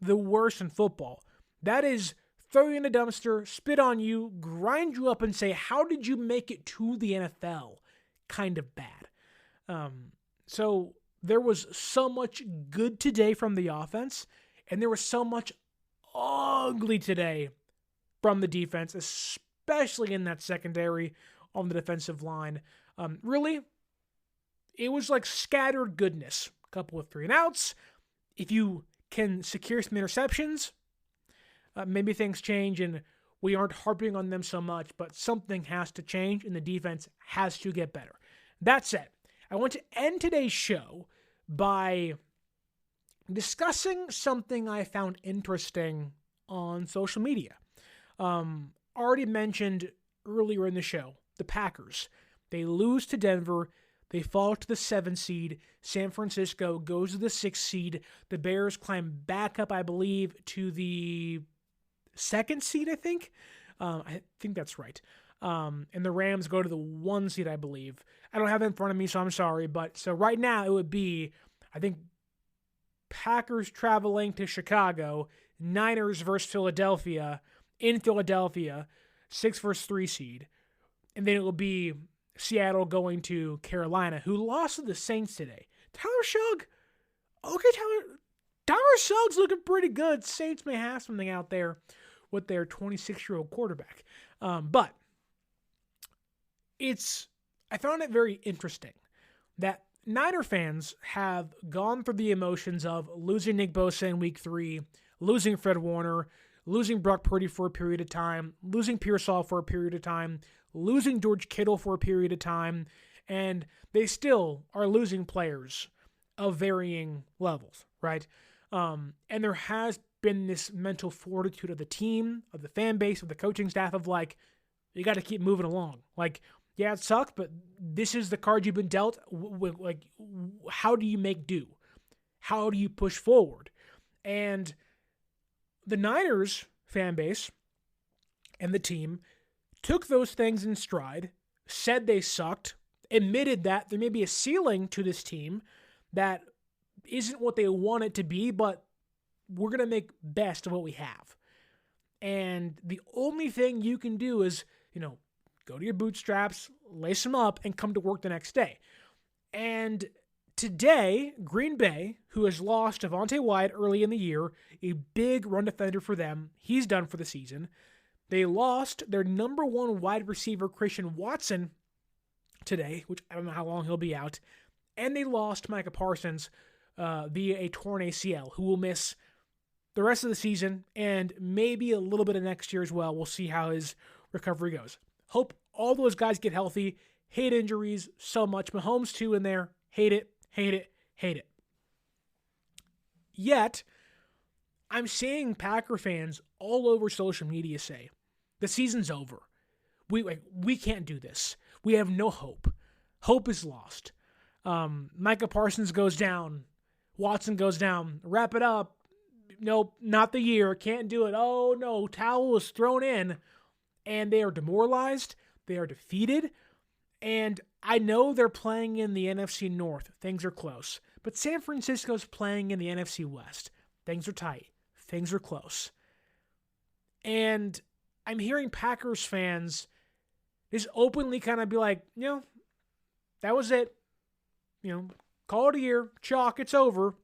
Speaker 3: the worst in football. That is throw you in a dumpster, spit on you, grind you up, and say, how did you make it to the NFL? Kind of bad. So there was so much good today from the offense, and there was so much ugly today from the defense, especially in that secondary on the defensive line. Really, it was like scattered goodness. A couple of 3-and-outs. If you can secure some interceptions, maybe things change and we aren't harping on them so much, but something has to change and the defense has to get better. That said, I want to end today's show by discussing something I found interesting on social media. Already mentioned earlier in the show, the Packers. They lose to Denver. They fall to the 7th seed. San Francisco goes to the 6th seed. The Bears climb back up, I believe, to the 2nd seed, I think. I think that's right. And the Rams go to the 1 seed, I believe. I don't have it in front of me, so I'm sorry. But so right now it would be, I think, Packers traveling to Chicago, Niners versus Philadelphia, in Philadelphia, 6 versus 3 seed. And then it will be Seattle going to Carolina, who lost to the Saints today. Tyler Sugg, okay, Tyler Sugg's looking pretty good. Saints may have something out there with their 26-year-old quarterback. But I found it very interesting that Niner fans have gone through the emotions of losing Nick Bosa in week 3, losing Fred Warner, losing Brock Purdy for a period of time, losing Pearsall for a period of time, losing George Kittle for a period of time, and they still are losing players of varying levels, right? And there has been this mental fortitude of the team, of the fan base, of the coaching staff of like, you got to keep moving along. Like, yeah, it sucks, but this is the card you've been dealt. Like, how do you make do? How do you push forward? And the Niners fan base and the team took those things in stride, said they sucked, admitted that there may be a ceiling to this team that isn't what they want it to be, but we're going to make best of what we have. And the only thing you can do is, go to your bootstraps, lace them up, and come to work the next day. And today, Green Bay, who has lost Devontae Wyatt early in the year, a big run defender for them, he's done for the season. They lost their number 1 wide receiver, Christian Watson, today, which I don't know how long he'll be out. And they lost Micah Parsons via a torn ACL, who will miss the rest of the season and maybe a little bit of next year as well. We'll see how his recovery goes. Hope all those guys get healthy. Hate injuries so much. Mahomes too in there. Hate it, hate it, hate it. Yet, I'm seeing Packer fans all over social media say, the season's over. We can't do this. We have no hope. Hope is lost. Micah Parsons goes down. Watson goes down. Wrap it up. Nope, not the year. Can't do it. Oh, no. Towel was thrown in. And they are demoralized. They are defeated. And I know they're playing in the NFC North. Things are close. But San Francisco's playing in the NFC West. Things are tight. Things are close. And I'm hearing Packers fans just openly kind of be like, that was it. Call it a year. Chalk, it's over.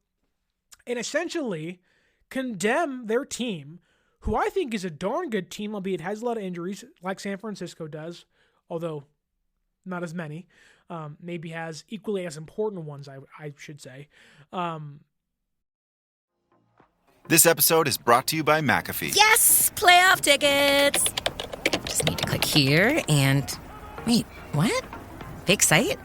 Speaker 3: And essentially condemn their team, who I think is a darn good team, albeit has a lot of injuries, like San Francisco does, although not as many. Maybe has equally as important ones, I should say.
Speaker 6: This episode is brought to you by McAfee.
Speaker 7: Yes! Playoff tickets! Just need to click here and... Wait, what? Fake site?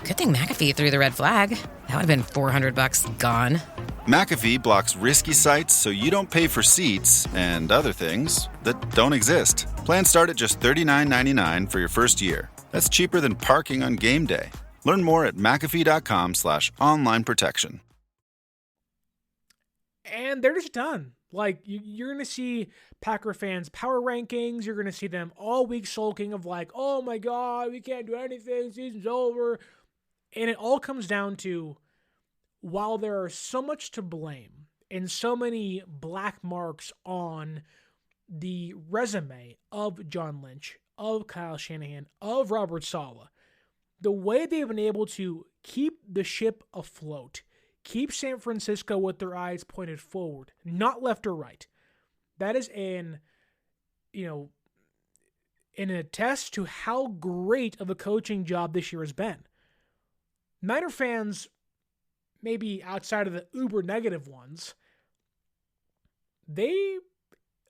Speaker 7: Good thing McAfee threw the red flag. That would have been $400 gone.
Speaker 6: McAfee blocks risky sites so you don't pay for seats and other things that don't exist. Plans start at just $39.99 for your first year. That's cheaper than parking on game day. Learn more at McAfee.com/online protection.
Speaker 3: And they're just done. Like, you're going to see Packer fans' power rankings. You're going to see them all week sulking of like, oh my God, we can't do anything. Season's over. And it all comes down to, while there are so much to blame and so many black marks on the resume of John Lynch, of Kyle Shanahan, of Robert Saleh, the way they've been able to keep the ship afloat, keep San Francisco with their eyes pointed forward, not left or right, that is an attest to how great of a coaching job this year has been. Niner fans, maybe outside of the uber negative ones, they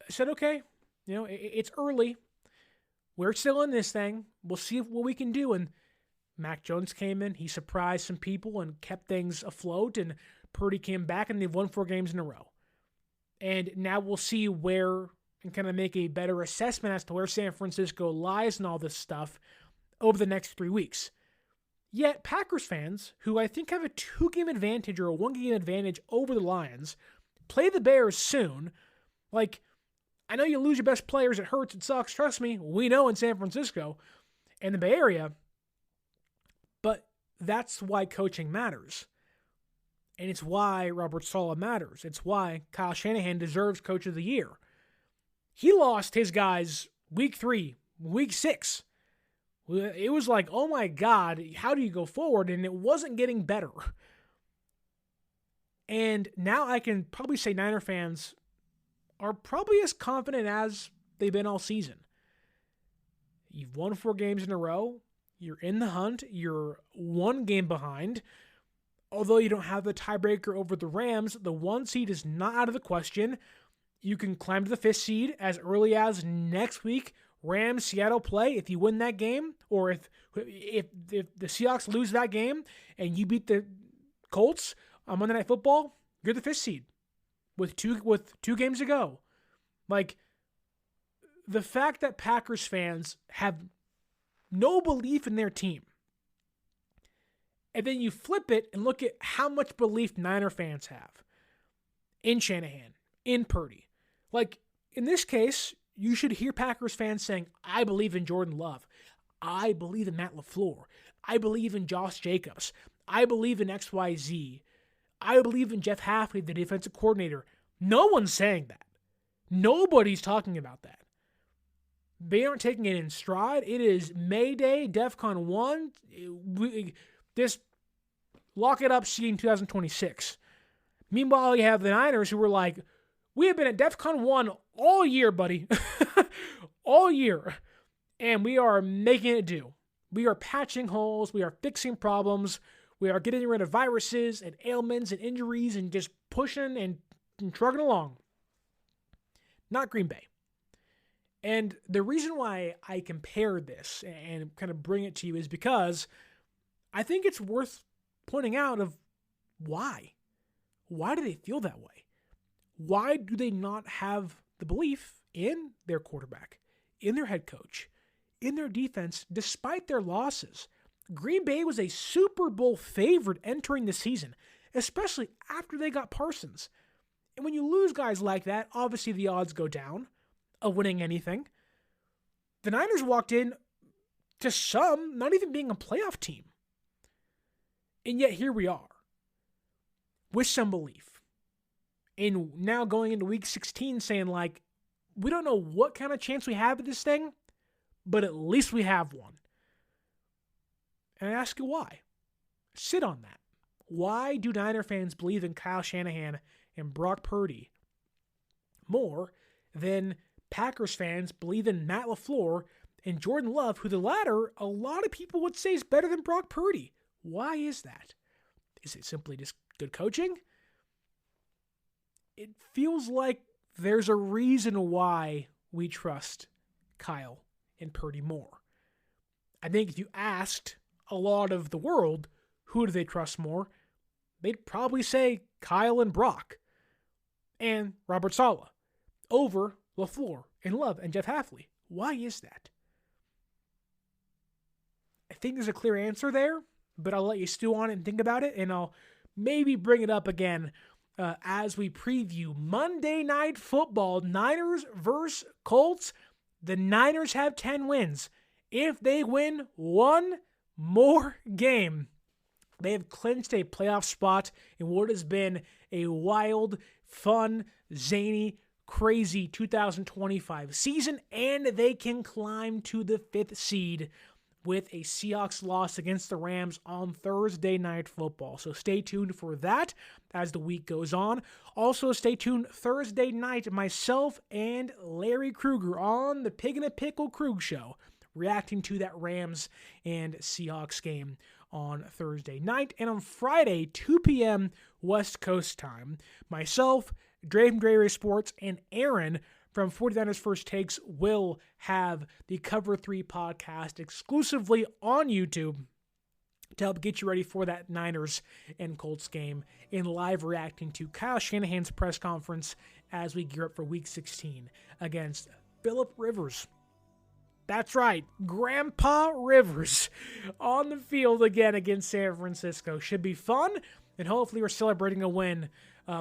Speaker 3: said, okay, it's early. We're still in this thing. We'll see what we can do. And Mac Jones came in. He surprised some people and kept things afloat. And Purdy came back, and they've won 4 games in a row. And now we'll see where and kind of make a better assessment as to where San Francisco lies and all this stuff over the next 3 weeks. Yet Packers fans, who I think have a 2-game advantage or a 1-game advantage over the Lions, play the Bears soon. Like, I know you lose your best players. It hurts. It sucks. Trust me. We know in San Francisco and the Bay Area. But that's why coaching matters. And it's why Robert Saleh matters. It's why Kyle Shanahan deserves Coach of the Year. He lost his guys week 3, week 6. It was like, oh my God, how do you go forward? And it wasn't getting better. And now I can probably say Niner fans are probably as confident as they've been all season. You've won 4 games in a row. You're in the hunt. You're 1 game behind. Although you don't have the tiebreaker over the Rams, the 1 seed is not out of the question. You can climb to the 5th seed as early as next week. Rams, Seattle play. If you win that game, or if the Seahawks lose that game and you beat the Colts on Monday Night Football, you're the 5th seed with two games to go. Like, the fact that Packers fans have no belief in their team, and then you flip it and look at how much belief Niner fans have in Shanahan, in Purdy. Like, in this case, you should hear Packers fans saying, I believe in Jordan Love. I believe in Matt LaFleur. I believe in Josh Jacobs. I believe in XYZ. I believe in Jeff Hafley, the defensive coordinator. No one's saying that. Nobody's talking about that. They aren't taking it in stride. It is Mayday, DEFCON 1. This lock it up seeing 2026. Meanwhile, you have the Niners who were like, we have been at DEFCON 1 all year, buddy. All year. And we are making it do. We are patching holes. We are fixing problems. We are getting rid of viruses and ailments and injuries and just pushing and trucking along. Not Green Bay. And the reason why I compare this and kind of bring it to you is because I think it's worth pointing out of why. Why do they feel that way? Why do they not have the belief in their quarterback, in their head coach, in their defense, despite their losses? Green Bay was a Super Bowl favorite entering the season, especially after they got Parsons. And when you lose guys like that, obviously the odds go down of winning anything. The Niners walked in to some not even being a playoff team. And yet here we are with some belief. And now going into week 16 saying like, we don't know what kind of chance we have at this thing, but at least we have one. And I ask you why. Sit on that. Why do Niner fans believe in Kyle Shanahan and Brock Purdy more than Packers fans believe in Matt LaFleur and Jordan Love, who the latter, a lot of people would say is better than Brock Purdy? Why is that? Is it simply just good coaching? It feels like there's a reason why we trust Kyle and Purdy more. I think if you asked a lot of the world, who do they trust more? They'd probably say Kyle and Brock and Robert Saleh over LaFleur and Love and Jeff Hafley. Why is that? I think there's a clear answer there, but I'll let you stew on it and think about it, and I'll maybe bring it up again as we preview Monday Night Football, Niners versus Colts. The Niners have 10 wins. If they win one more game, they have clinched a playoff spot in what has been a wild, fun, zany, crazy 2025 season, and they can climb to the 5th seed with a Seahawks loss against the Rams on Thursday Night Football. So stay tuned for that as the week goes on. Also stay tuned Thursday night, myself and Larry Kruger on the Pig in a Pickle Krug Show, reacting to that Rams and Seahawks game on Thursday night. And on Friday, 2 p.m. West Coast time, myself, Dre from Dre Ray Sports, and Aaron from 49ers First Takes will have the Cover 3 podcast exclusively on YouTube to help get you ready for that Niners and Colts game in live reacting to Kyle Shanahan's press conference as we gear up for Week 16 against Phillip Rivers. That's right, Grandpa Rivers on the field again against San Francisco. Should be fun, and hopefully we're celebrating a win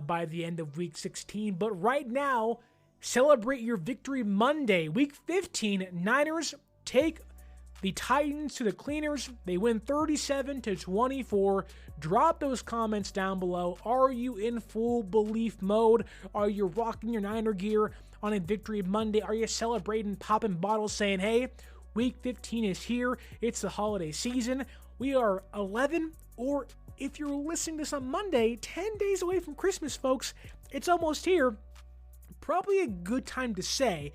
Speaker 3: by the end of Week 16. But right now, celebrate your victory Monday. Week 15, Niners take the Titans to the cleaners. They win 37-24. Drop those comments down below. Are you in full belief mode? Are you rocking your Niner gear on a victory Monday? Are you celebrating, popping bottles, saying, hey, Week 15 is here. It's the holiday season. We are 11, or if you're listening to this on Monday, 10 days away from Christmas, folks. It's almost here. Probably a good time to say,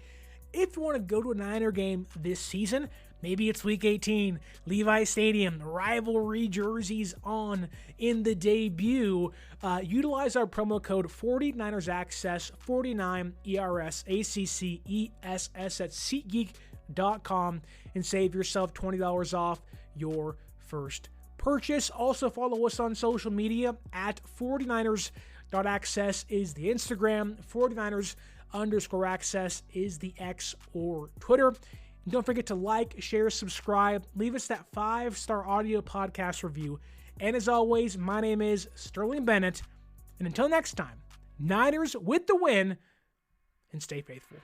Speaker 3: if you want to go to a Niner game this season, maybe it's Week 18, Levi Stadium, rivalry jerseys on in the debut. Utilize our promo code 49ersaccess, 49ERSACCESS at SeatGeek.com and save yourself $20 off your first purchase. Also follow us on social media at 49ers.access is the Instagram, 49ers_access is the X or Twitter. And don't forget to like, share, subscribe, leave us that 5-star audio podcast review. And as always, my name is Sterling Bennett. And until next time, Niners with the win, and stay faithful.